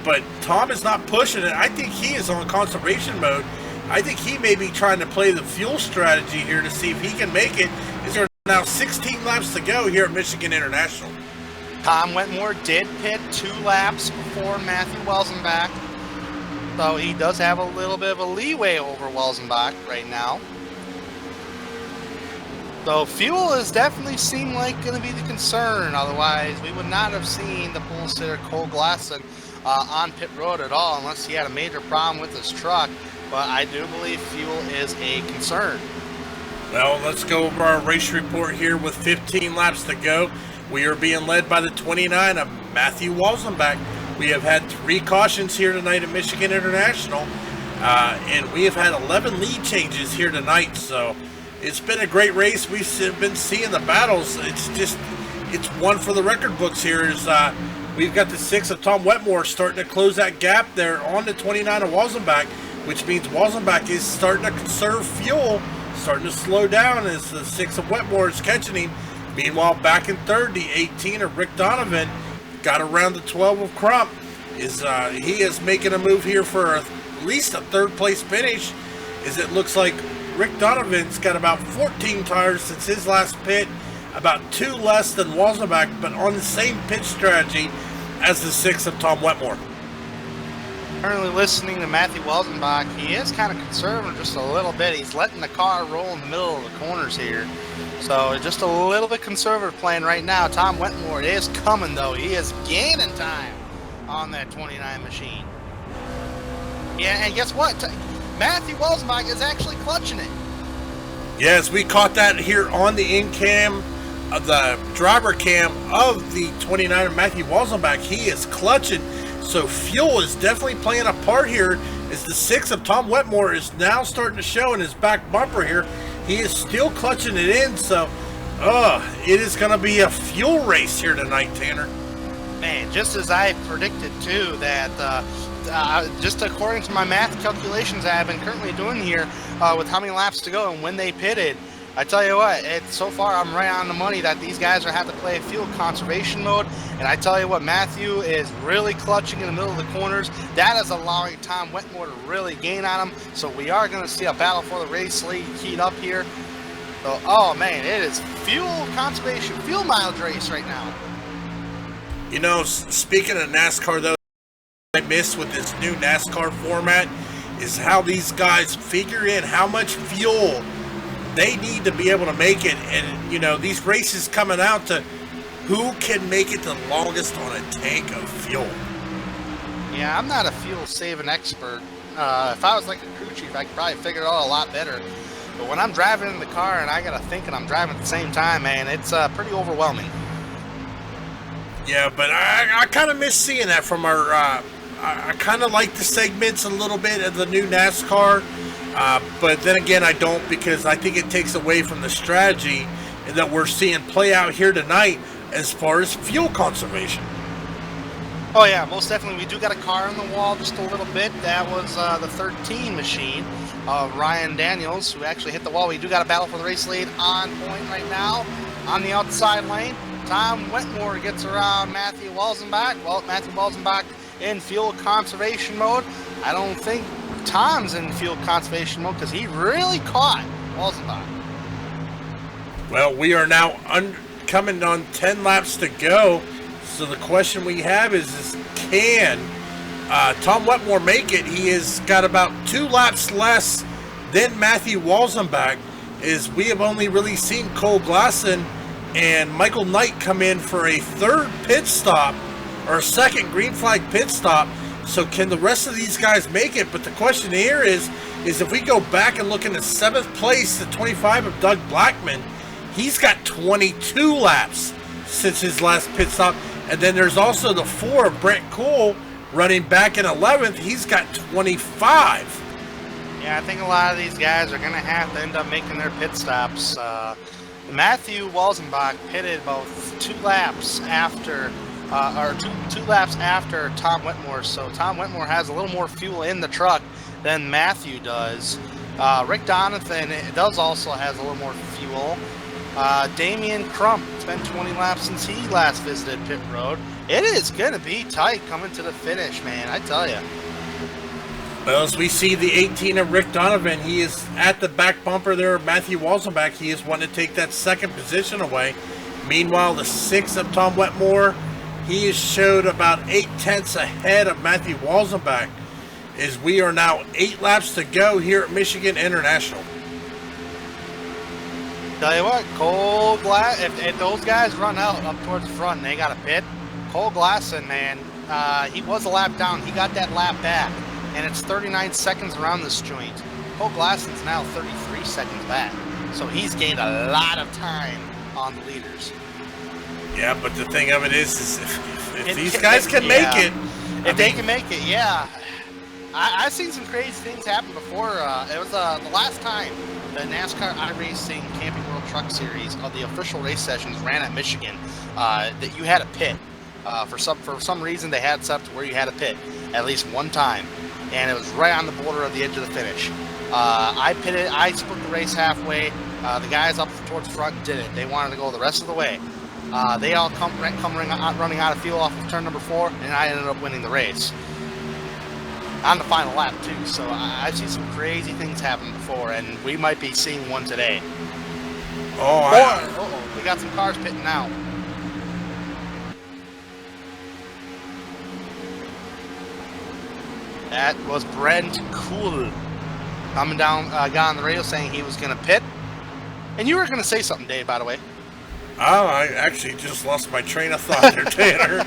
but Tom is not pushing it. I think he is on conservation mode. I think he may be trying to play the fuel strategy here to see if he can make it. Is there now 16 laps to go here at Michigan International? Tom Wetmore did pit 2 laps before Matthew Welzenbach, so he does have a little bit of a leeway over Welzenbach right now. So fuel is definitely seem like going to be the concern. Otherwise, we would not have seen the pole sitter Cole Glasson on pit road at all unless he had a major problem with his truck. But I do believe fuel is a concern. Well, let's go over our race report here with 15 laps to go. We are being led by the 29 of Matthew Welzenbach. We have had 3 cautions here tonight at Michigan International, and we have had 11 lead changes here tonight. So it's been a great race. We've been seeing the battles. It's one for the record books here. We've got the 6 of Tom Wetmore starting to close that gap there on the 29 of Welzenbach, which means Welzenbach is starting to conserve fuel, starting to slow down as the 6 of Wetmore is catching him. Meanwhile, back in third, the 18 of Rick Donovan got around the 12 of Crump. He is making a move here for at least a third-place finish, as it looks like Rick Donovan's got about 14 tires since his last pit, about 2 less than Welzenbach, but on the same pit strategy as the 6 of Tom Wetmore. Currently listening to Matthew Welzenbach, he is kind of conservative just a little bit. He's letting the car roll in the middle of the corners here. So just a little bit conservative playing right now. Tom Wetmore is coming though. He is gaining time on that 29 machine. Yeah, and guess what? Matthew Walzenbach is actually clutching it. Yes, we caught that here on the in-cam, the driver cam of the 29er, Matthew Walzenbach. He is clutching, so fuel is definitely playing a part here as the 6 of Tom Wetmore is now starting to show in his back bumper here. He is still clutching it in, so it is going to be a fuel race here tonight, Tanner. Man, just as I predicted too, that just according to my math calculations I've been currently doing here with how many laps to go and when they pitted, I tell you what, so far I'm right on the money that these guys are having to play fuel conservation mode. And I tell you what, Matthew is really clutching in the middle of the corners. That is allowing Tom Wetmore to really gain on him. So we are going to see a battle for the race lead heat up here. So, oh man, it is fuel conservation, fuel mileage race right now. You know, speaking of NASCAR, though, I miss with this new NASCAR format is how these guys figure in how much fuel they need to be able to make it. And, you know, these races coming out to who can make it the longest on a tank of fuel. Yeah, I'm not a fuel-saving expert. If I was like a crew chief, I could probably figure it out a lot better. But when I'm driving in the car and I got to think and I'm driving at the same time, man, it's pretty overwhelming. Yeah, but I kind of miss seeing that from our, I kind of like the segments a little bit of the new NASCAR, but then again I don't, because I think it takes away from the strategy that we're seeing play out here tonight as far as fuel conservation. Oh yeah, most definitely. We do got a car on the wall just a little bit. That was the 13 machine of Ryan Daniels, who actually hit the wall. We do got a battle for the race lead on point right now on the outside lane. Tom Wetmore gets around Matthew Walzenbach. Well, Matthew Walzenbach in fuel conservation mode. I don't think Tom's in fuel conservation mode because he really caught Walzenbach. Well, we are now coming on 10 laps to go. So the question we have is can Tom Wetmore make it? He has got about 2 laps less than Matthew Walzenbach, as we have only really seen Cole Glasson and Michael Knight come in for a 3rd pit stop, or a 2nd green flag pit stop. So can the rest of these guys make it? But the question here is if we go back and look in the 7th place, the 25 of Doug Blackman, he's got 22 laps since his last pit stop. And then there's also the 4 of Brent Kuhl running back in 11th. He's got 25. Yeah, I think a lot of these guys are going to have to end up making their pit stops. Matthew Walzenbach pitted about 2 laps after, two laps after Tom Wetmore. So Tom Wetmore has a little more fuel in the truck than Matthew does. Rick Donovan does also has a little more fuel. Damian Crump, it's been 20 laps since he last visited pit road. It is going to be tight coming to the finish, man, I tell you. Well, as we see the 18 of Rick Donovan, he is at the back bumper there of Matthew Walzenbach. He is wanting to take that 2nd position away. Meanwhile, the 6 of Tom Wetmore, he has showed about 8/10 ahead of Matthew Walzenbach, as we are now 8 laps to go here at Michigan International. Tell you what, Cole Glasson, if those guys run out up towards the front and they got a pit, Cole Glasson, man, he was a lap down. He got that lap back, and it's 39 seconds around this joint. Cole Glasson's now 33 seconds back, so he's gained a lot of time on the leaders. Yeah, but the thing of it is if these guys can make it. If they can make it, yeah. I've seen some crazy things happen before. It was the last time the NASCAR iRacing Camping World Truck Series of the official race sessions ran at Michigan, that you had a pit. For some reason, they had set up to where you had a pit at least one time, and it was right on the border of the edge of the finish. I pitted. I split the race halfway. The guys up towards the front did it. They wanted to go the rest of the way. They all come running out of fuel off of turn number 4, and I ended up winning the race on the final lap too. So I've seen some crazy things happen before, and we might be seeing one today. We got some cars pitting now. That was Brent Kuhl coming down, got on the radio saying he was going to pit. And you were going to say something, Dave, by the way. Oh, I actually just lost my train of thought there, Tanner.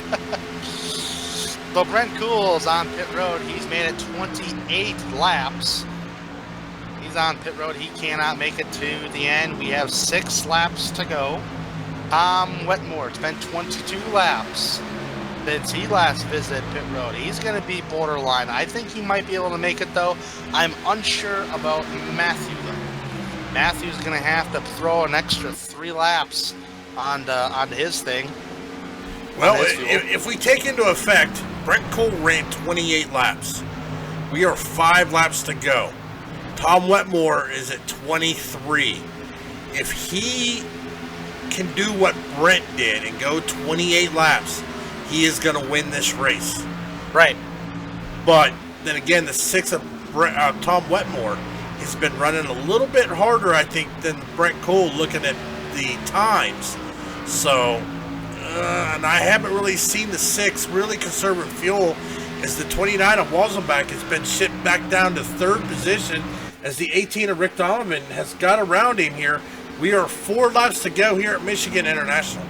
So Brent Cools on pit road. He's made it 28 laps. He's on pit road. He cannot make it to the end. We have 6 laps to go. Tom Wetmore, it's been 22 laps since he last visited pit road. He's going to be borderline. I think he might be able to make it, though. I'm unsure about Matthew, though. Matthew's going to have to throw an extra 3 laps onto his thing. Well, if we take into effect, Brent Cole ran 28 laps. We are 5 laps to go. Tom Wetmore is at 23. If he can do what Brent did and go 28 laps, he is going to win this race. Right. But then again, the 6 of Tom Wetmore has been running a little bit harder, I think, than Brent Cole looking at the times. So, and I haven't really seen the 6 really conserving fuel, as the 29 of Walzenbach has been shipped back down to 3rd position, as the 18 of Rick Donovan has got around him here. We are 4 laps to go here at Michigan International.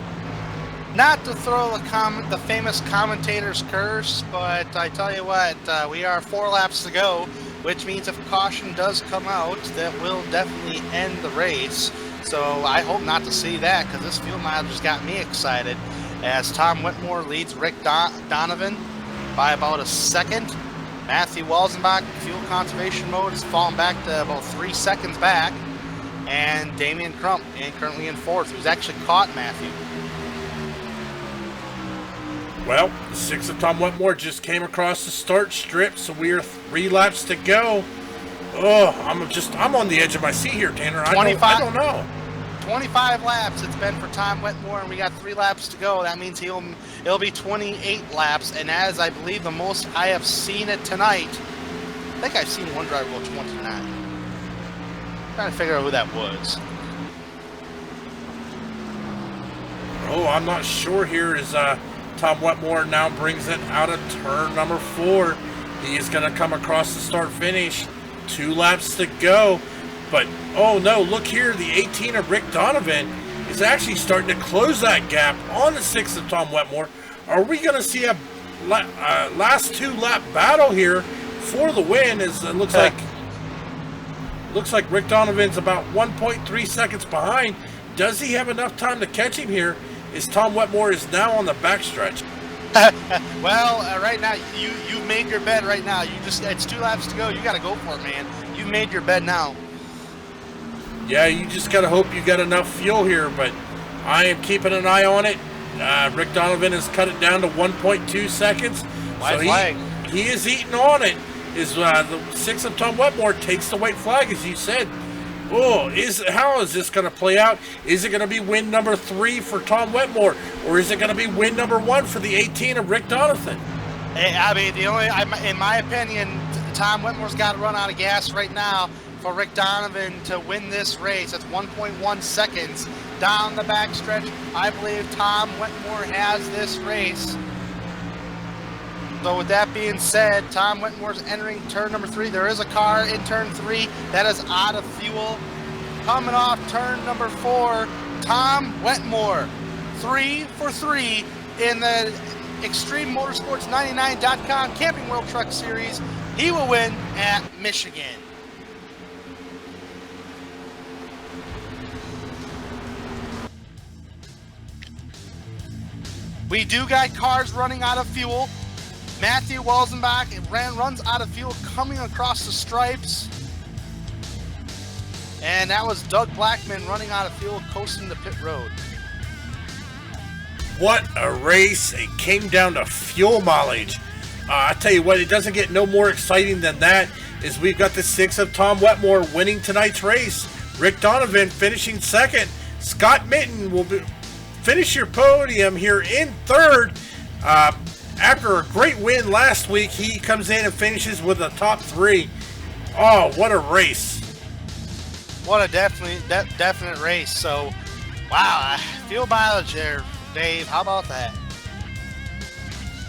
Not to throw the famous commentator's curse, but I tell you what, we are 4 laps to go, which means if caution does come out, that will definitely end the race. So I hope not to see that, because this fuel mileage has got me excited, as Tom Wetmore leads Rick Donovan by about a second. Matthew Walzenbach, fuel conservation mode, has fallen back to about 3 seconds back. And Damian Crump, currently in 4th, who's actually caught Matthew. Well, the 6 of Tom Wetmore just came across the start strip, so we are 3 laps to go. Oh, I'm on the edge of my seat here, Tanner. I don't know. 25 laps it's been for Tom Wetmore, and we got 3 laps to go. That means it'll be 28 laps, and as I believe the most I have seen it tonight, I think I've seen one driver go 29. Trying to figure out who that was. Oh, I'm not sure here, as Tom Wetmore now brings it out of turn number 4. He is going to come across the start-finish. 2 laps to go. But, oh no, look here. The 18 of Rick Donovan is actually starting to close that gap on the 6 of Tom Wetmore. Are we going to see a last 2-lap battle here for the win? As it looks like Rick Donovan's about 1.3 seconds behind. Does he have enough time to catch him here? As Tom Wetmore is now on the backstretch. Well, right now, you've made your bed right now. It's 2 laps to go. You got to go for it, man. You've made your bed now. Yeah, you just got to hope you got enough fuel here, but I am keeping an eye on it. Rick Donovan has cut it down to 1.2 seconds. White flag. He is eating on it. The 6 of Tom Wetmore takes the white flag, as you said. Oh, how is this going to play out? Is it going to be win number 3 for Tom Wetmore, or is it going to be win number 1 for the 18 of Rick Donovan? I mean, in my opinion, Tom Wetmore's got to run out of gas right now for Rick Donovan to win this race. That's 1.1 seconds down the backstretch. I believe Tom Wetmore has this race. So with that being said, Tom Wetmore's entering turn number 3. There is a car in turn 3 that is out of fuel. Coming off turn number 4, Tom Wetmore, 3 for 3 in the Extreme Motorsports 99.com Camping World Truck Series. He will win at Michigan. We do got cars running out of fuel. Matthew Walzenbach runs out of fuel coming across the stripes. And that was Doug Blackman running out of fuel coasting the pit road. What a race. It came down to fuel mileage. I tell you what, it doesn't get no more exciting than that, is we've got the 6 of Tom Wetmore winning tonight's race. Rick Donovan finishing 2nd. Scott Minton will finish your podium here in 3rd. After a great win last week, he comes in and finishes with a top 3. Oh, what a race. What a definite race. So, wow, fuel mileage there, Dave. How about that?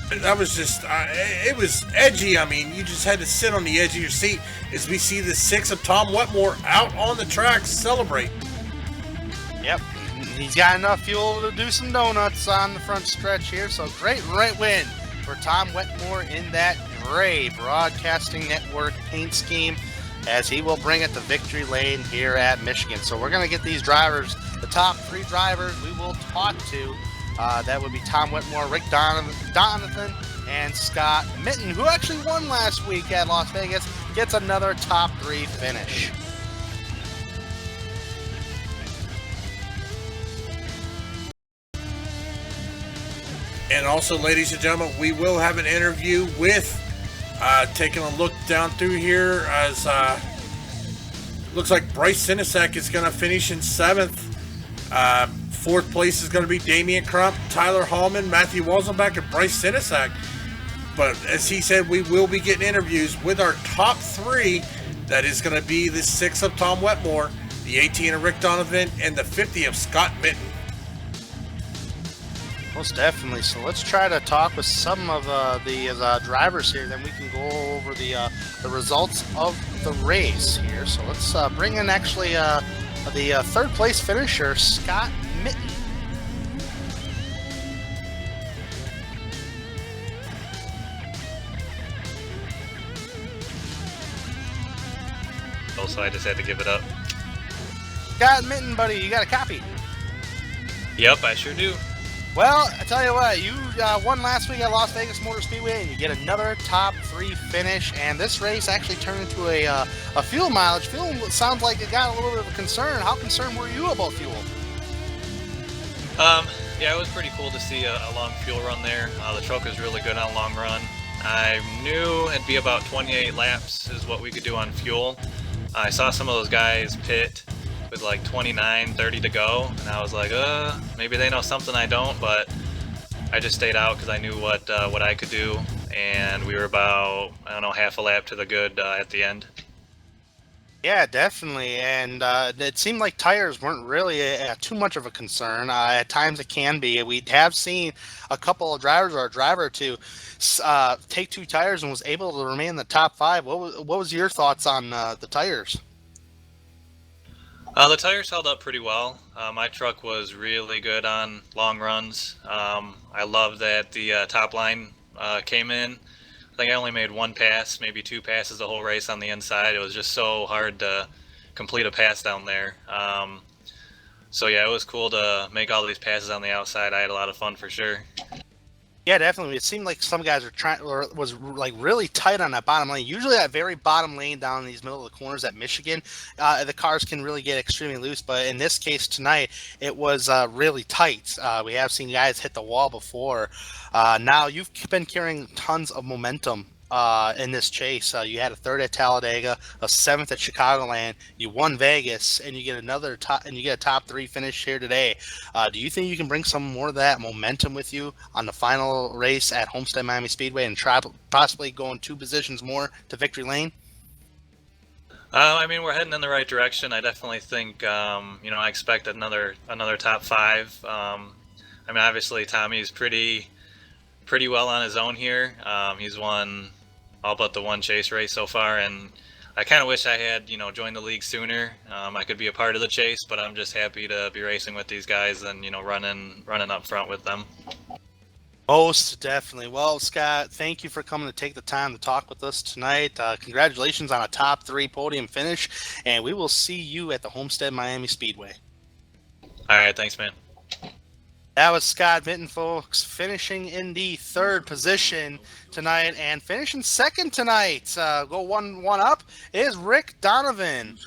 That was just, it was edgy. I mean, you just had to sit on the edge of your seat as we see the 6 of Tom Wetmore out on the track celebrate. Yep. He's got enough fuel to do some donuts on the front stretch here, so great win for Tom Wetmore in that gray Broadcasting Network paint scheme, as he will bring it to victory lane here at Michigan. So we're going to get these drivers, the top 3 drivers we will talk to. That would be Tom Wetmore, Rick Donovan, and Scott Mitten, who actually won last week at Las Vegas, gets another top 3 finish. And also, ladies and gentlemen, we will have an interview with, taking a look down through here, as looks like Bryce Sinisek is going to finish in 7th. 4th place is going to be Damian Crump, Tyler Hallman, Matthew Wolzenbach, and Bryce Sinisek. But as he said, we will be getting interviews with our top 3. That is going to be the 6 of Tom Wetmore, the 18 of Rick Donovan, and the 50 of Scott Mitten. Most definitely. So let's try to talk with some of the drivers here. Then we can go over the results of the race here. So let's bring in actually the 3rd place finisher, Scott Mitten. Also, I just had to give it up. Scott Mitten, buddy, you got a copy? Yep, I sure do. Well, I tell you what, you won last week at Las Vegas Motor Speedway, and you get another top 3 finish. And this race actually turned into a fuel mileage. Fuel sounds like it got a little bit of a concern. How concerned were you about fuel? Yeah, it was pretty cool to see a long fuel run there. The truck was really good on long run. I knew it'd be about 28 laps is what we could do on fuel. I saw some of those guys pit with like 29, 30 to go, and I was like, maybe they know something I don't, but I just stayed out because I knew what I could do, and we were about, I don't know, half a lap to the good at the end. Yeah, definitely, and it seemed like tires weren't really too much of a concern. At times it can be. We have seen a couple of drivers or a driver or two take 2 tires and was able to remain in the top 5. What was your thoughts on the tires? The tires held up pretty well. My truck was really good on long runs. I love that the top line came in. I think I only made 1 pass, maybe 2 passes the whole race on the inside. It was just so hard to complete a pass down there. So yeah, it was cool to make all these passes on the outside. I had a lot of fun for sure. Yeah, definitely. It seemed like some guys was like really tight on that bottom lane. Usually that very bottom lane down in these middle of the corners at Michigan, the cars can really get extremely loose. But in this case tonight, it was really tight. We have seen guys hit the wall before. Now you've been carrying tons of momentum in this chase. You had a 3rd at Talladega, a 7th at Chicagoland. You won Vegas, and you get a top 3 finish here today. Do you think you can bring some more of that momentum with you on the final race at Homestead Miami Speedway and try possibly going 2 positions more to victory lane? I mean, we're heading in the right direction. I definitely think, I expect another top 5. I mean, obviously Tommy's pretty well on his own here. He's won all but the 1 chase race so far, and I kind of wish I had, joined the league sooner. I could be a part of the chase, but I'm just happy to be racing with these guys and, running up front with them. Most definitely. Well, Scott, thank you for coming to take the time to talk with us tonight. Congratulations on a top 3 podium finish, and we will see you at the Homestead Miami Speedway. All right, thanks, man. That was Scott Mitten, folks, finishing in the 3rd position tonight, and finishing 2nd tonight. Go one up is Rick Donovan.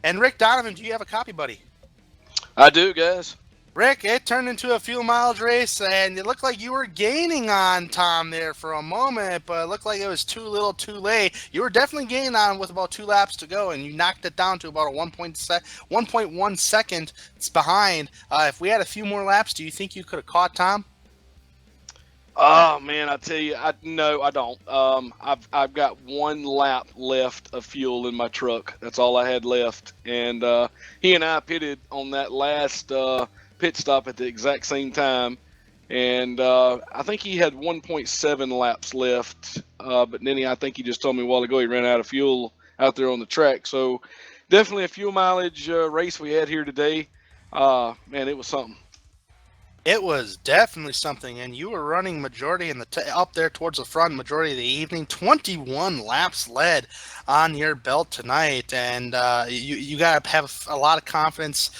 And Rick Donovan, do you have a copy, buddy? I do, guys. Rick, it turned into a fuel mileage race, and it looked like you were gaining on Tom there for a moment, but it looked like it was too little too late. You were definitely gaining on with about 2 laps to go, and you knocked it down to about a 1.1 second behind. If we had a few more laps, do you think you could have caught Tom? Oh man, I tell you, no, I don't. I've got 1 lap left of fuel in my truck. That's all I had left, and he and I pitted on that last pit stop at the exact same time, and I think he had 1.7 laps left, but then I think he just told me a while ago he ran out of fuel out there on the track. So definitely a fuel mileage race we had here today. Man, it was something. It was definitely something, and you were running majority in the up there towards the front majority of the evening. 21 laps led on your belt tonight, and you got to have a lot of confidence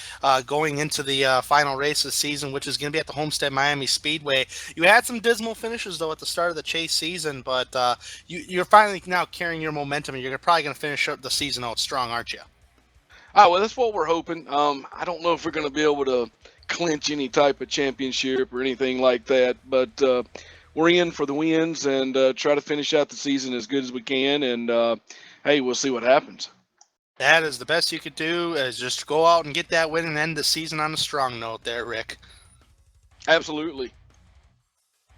going into the final race of the season, which is going to be at the Homestead Miami Speedway. You had some dismal finishes though at the start of the Chase season, but you're finally now carrying your momentum, and you're probably going to finish up the season out strong, aren't you? Well, that's what we're hoping. I don't know if we're going to be able to clinch any type of championship or anything like that, but we're in for the wins and try to finish out the season as good as we can, and hey, we'll see what happens. That is the best you could do, is just go out and get that win and end the season on a strong note there, Rick. Absolutely.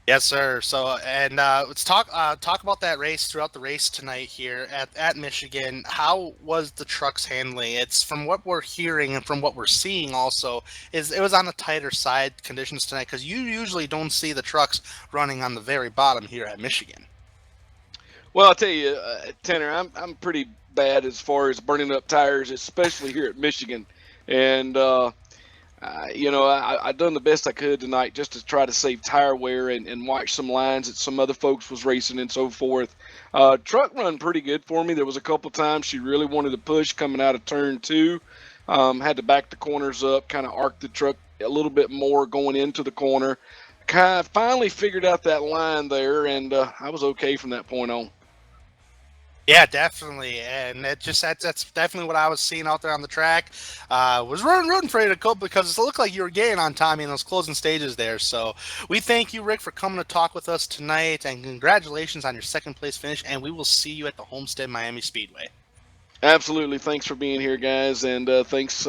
Yes, sir. So, and let's talk about that race throughout the race tonight here at Michigan. How was the trucks handling? It's from what we're hearing and from what we're seeing also is it was on the tighter side conditions tonight, because you usually don't see the trucks running on the very bottom here at Michigan. Well, I'll tell you, Tanner, I'm pretty bad as far as burning up tires, especially here at Michigan, and I done the best I could tonight just to try to save tire wear and watch some lines that some other folks was racing and so forth. Truck run pretty good for me. There was a couple times she really wanted to push coming out of turn 2. Had to back the corners up, kind of arc the truck a little bit more going into the corner. Kind of finally figured out that line there, and I was okay from that point on. Yeah, definitely, and that's definitely what I was seeing out there on the track. Was rooting for you to go because it looked like you were getting on Tommy in those closing stages there. So we thank you, Rick, for coming to talk with us tonight, and congratulations on your second place finish. And we will see you at the Homestead Miami Speedway. Absolutely, thanks for being here, guys, and thanks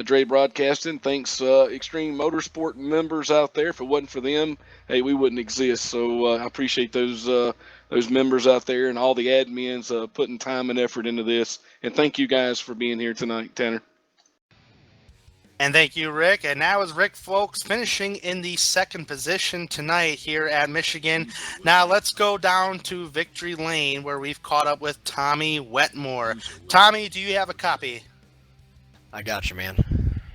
Dre Broadcasting. Thanks Extreme Motorsport members out there. If it wasn't for them, hey, we wouldn't exist. So I appreciate those members out there and all the admins putting time and effort into this. And thank you guys for being here tonight, Tanner. And thank you, Rick. And now is Rick, folks, finishing in the second position tonight here at Michigan. Now let's go down to Victory Lane, where we've caught up with Tommy Wetmore. Tommy, do you have a copy? I got you, man.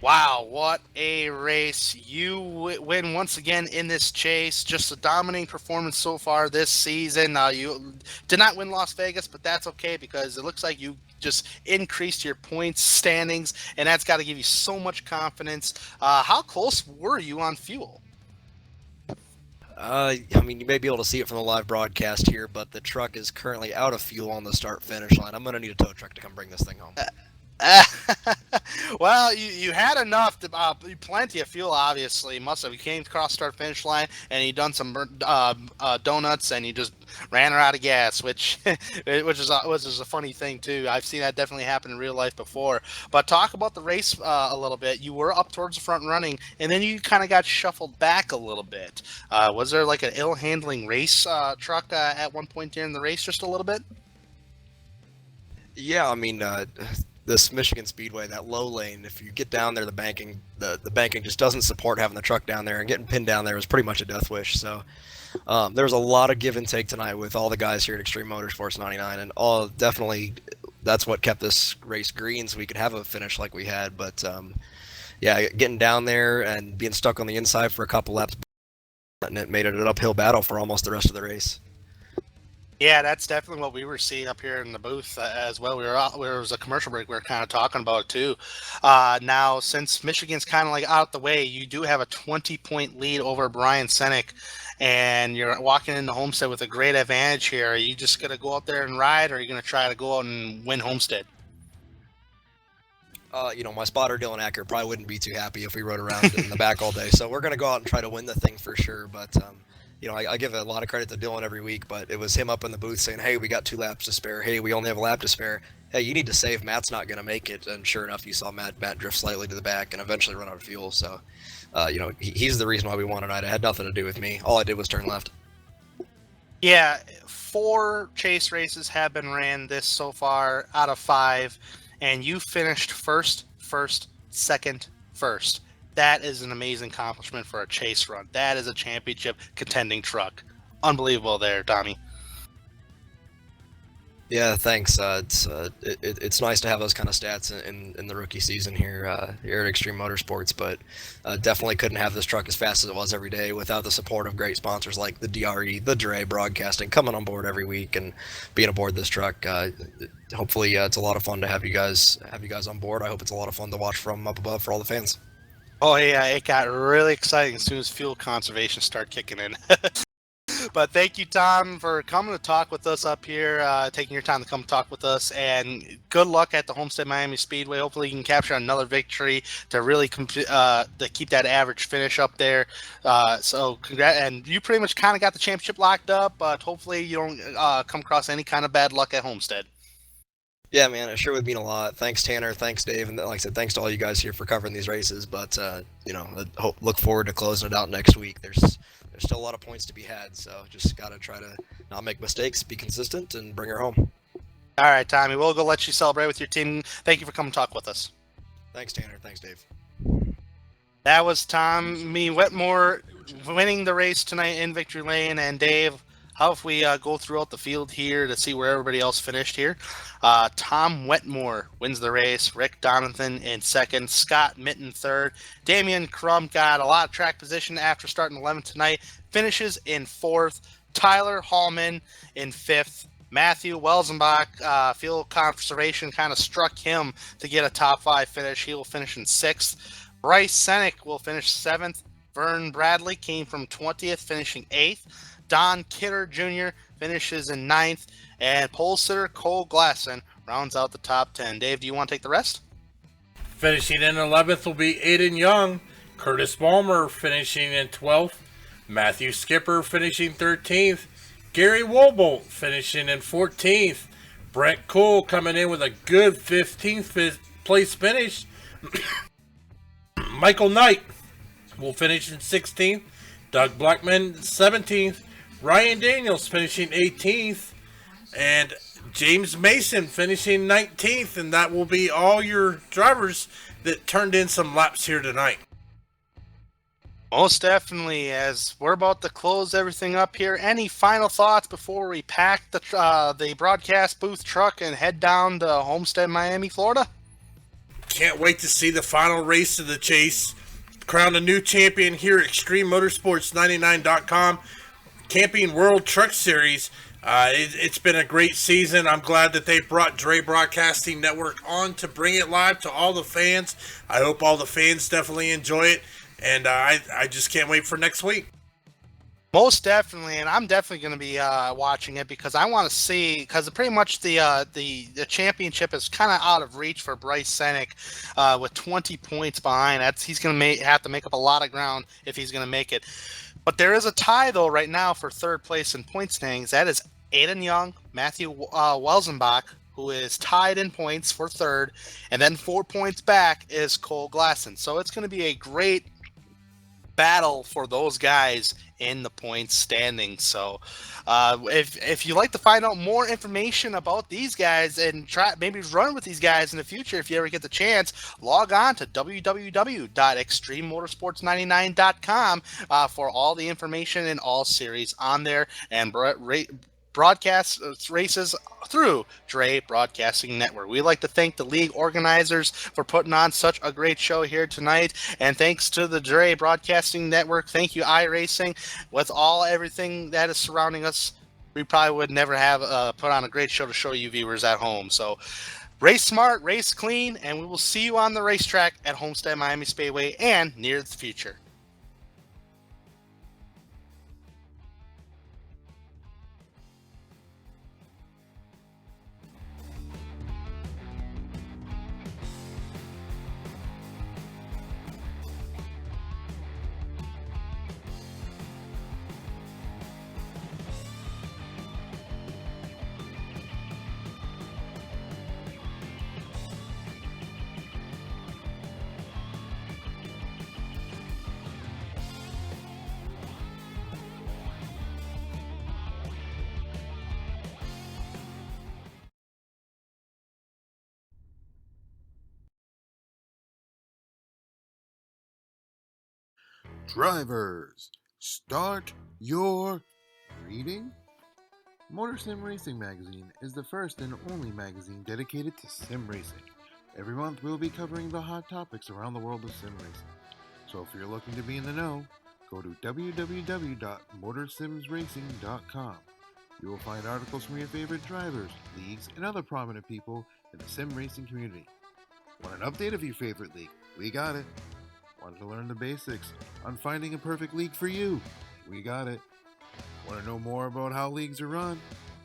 Wow, what a race. You win once again in this chase. Just a dominating performance so far this season. You did not win Las Vegas, but that's okay because it looks like you just increased your points standings, and that's got to give you so much confidence. How close were you on fuel? I mean, you may be able to see it from the live broadcast here, but the truck is currently out of fuel on the start-finish line. I'm going to need a tow truck to come bring this thing home. Well, you had enough, plenty of fuel, obviously. Must have. You came across start finish line and you done some donuts and you just ran her out of gas, which is a funny thing too. I've seen that definitely happen in real life before. But talk about the race a little bit. You were up towards the front running, and then you kind of got shuffled back a little bit. Was there like an ill handling race truck at one point during the race, just a little bit? Yeah, I mean, this Michigan Speedway, that low lane, if you get down there, the banking just doesn't support having the truck down there, and getting pinned down there was pretty much a death wish. So there was a lot of give and take tonight with all the guys here at Extreme Motorsports 99, and definitely that's what kept this race green, so we could have a finish like we had. But yeah, getting down there and being stuck on the inside for a couple laps, and it made it an uphill battle for almost the rest of the race. Yeah, that's definitely what we were seeing up here in the booth as well. There was a commercial break we were kind of talking about it too. Now, since Michigan's kind of like out the way, you do have a 20-point lead over Brian Senek, and you're walking into Homestead with a great advantage here. Are you just going to go out there and ride, or are you going to try to go out and win Homestead? My spotter, Dylan Acker, probably wouldn't be too happy if we rode around in the back all day. So we're going to go out and try to win the thing for sure. But I give a lot of credit to Dylan every week, but it was him up in the booth saying, hey, we got 2 laps to spare. Hey, we only have a lap to spare. Hey, you need to save. Matt's not going to make it. And sure enough, you saw Matt drift slightly to the back and eventually run out of fuel. So, he's the reason why we won tonight. It had nothing to do with me. All I did was turn left. Yeah, 4 chase races have been ran this so far out of 5, and you finished first, second, first. That is an amazing accomplishment for a chase run. That is a championship contending truck. Unbelievable there, Tommy. Yeah, thanks. It's nice to have those kind of stats in the rookie season here at Extreme Motorsports, but definitely couldn't have this truck as fast as it was every day without the support of great sponsors like the DRE, the Dre Broadcasting, coming on board every week and being aboard this truck. Hopefully, it's a lot of fun to have you guys on board. I hope it's a lot of fun to watch from up above for all the fans. Oh yeah, it got really exciting as soon as fuel conservation started kicking in. But thank you, Tom, for coming to talk with us up here, taking your time to come talk with us, and good luck at the Homestead Miami Speedway. Hopefully you can capture another victory to really to keep that average finish up there. So congrats, and you pretty much kind of got the championship locked up, but hopefully you don't come across any kind of bad luck at Homestead. Yeah, man, it sure would mean a lot. Thanks, Tanner. Thanks, Dave. And like I said, thanks to all you guys here for covering these races. But, look forward to closing it out next week. There's still a lot of points to be had. So just got to try to not make mistakes, be consistent, and bring her home. All right, Tommy. We'll go let you celebrate with your team. Thank you for coming to talk with us. Thanks, Tanner. Thanks, Dave. That was Tommy Wetmore winning the race tonight in Victory Lane. And Dave, how if we go throughout the field here to see where everybody else finished here? Tom Wetmore wins the race. Rick Donathan in second. Scott Mitten third. Damian Crum got a lot of track position after starting 11th tonight. Finishes in fourth. Tyler Hallman in fifth. Matthew Welzenbach, field conservation kind of struck him to get a top 5 finish. He will finish in sixth. Bryce Senek will finish seventh. Vern Bradley came from 20th, finishing eighth. Don Kidder Jr. finishes in ninth, and pole sitter Cole Glasson rounds out the top 10. Dave, do you want to take the rest? Finishing in 11th will be Aiden Young. Curtis Balmer finishing in 12th. Matthew Skipper finishing 13th. Gary Wobolt finishing in 14th. Brent Cole coming in with a good 15th place finish. Michael Knight will finish in 16th. Doug Blackman 17th. Ryan Daniels finishing 18th. And James Mason finishing 19th. And that will be all your drivers that turned in some laps here tonight. Most definitely. As we're about to close everything up here, any final thoughts before we pack the broadcast booth truck and head down to Homestead, Miami, Florida? Can't wait to see the final race of the chase. Crown a new champion here at ExtremeMotorsports99.com Camping World Truck Series. It's been a great season. I'm glad that they brought Dre Broadcasting Network on to bring it live to all the fans. I hope all the fans definitely enjoy it. And I just can't wait for next week. Most definitely, and I'm definitely going to be watching it because I want to see, because pretty much the championship is kind of out of reach for Bryce Senek with 20 points behind. He's going to have to make up a lot of ground if he's going to make it. But there is a tie, though, right now for third place in point standings. That is Aiden Young, Matthew Welzenbach, who is tied in points for third, and then 4 points back is Cole Glasson. So it's going to be a great battle for those guys in the points standing. So if you'd like to find out more information about these guys and try maybe run with these guys in the future, if you ever get the chance, log on to www.extrememotorsports99.com for all the information in all series on there and broadcast races through Dre Broadcasting Network. We'd like to thank the league organizers for putting on such a great show here tonight, and thanks to the Dre Broadcasting Network. Thank you, iRacing. With everything that is surrounding us, we probably would never have put on a great show to show you viewers at home. So race smart, race clean, and we will see you on the racetrack at Homestead Miami Speedway and near the future. Drivers, start your reading. Motor Sim Racing Magazine is the first and only magazine dedicated to sim racing. Every month we'll be covering the hot topics around the world of sim racing. So if you're looking to be in the know, go to www.motorsimsracing.com. You will find articles from your favorite drivers, leagues, and other prominent people in the sim racing community. Want an update of your favorite league? We got it. Want to learn the basics on finding a perfect league for you? We got it. Want to know more about how leagues are run?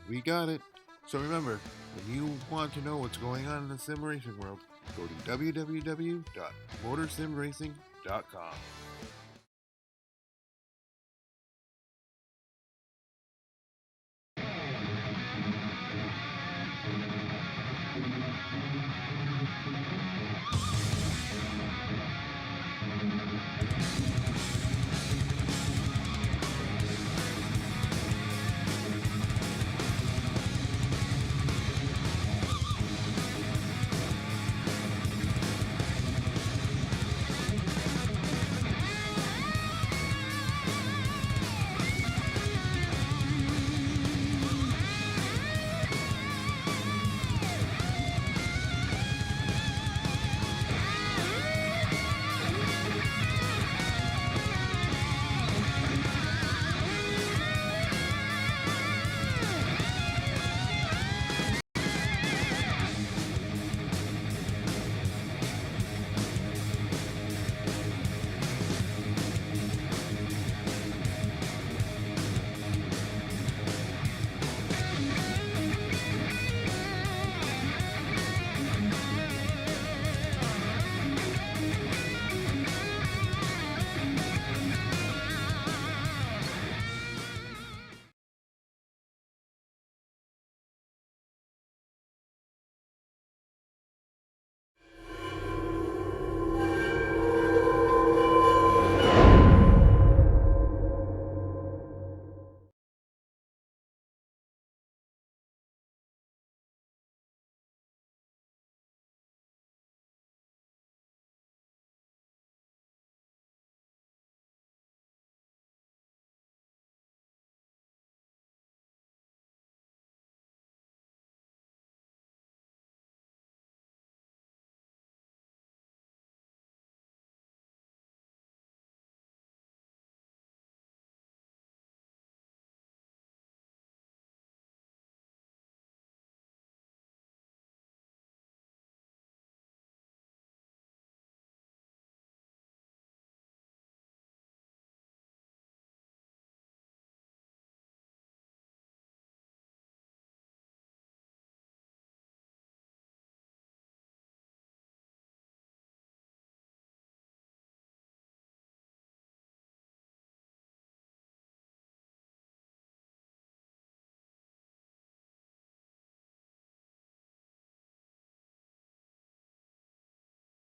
We got it. So remember, when you want to know what's going on in the sim racing world, go to www.motorsimracing.com.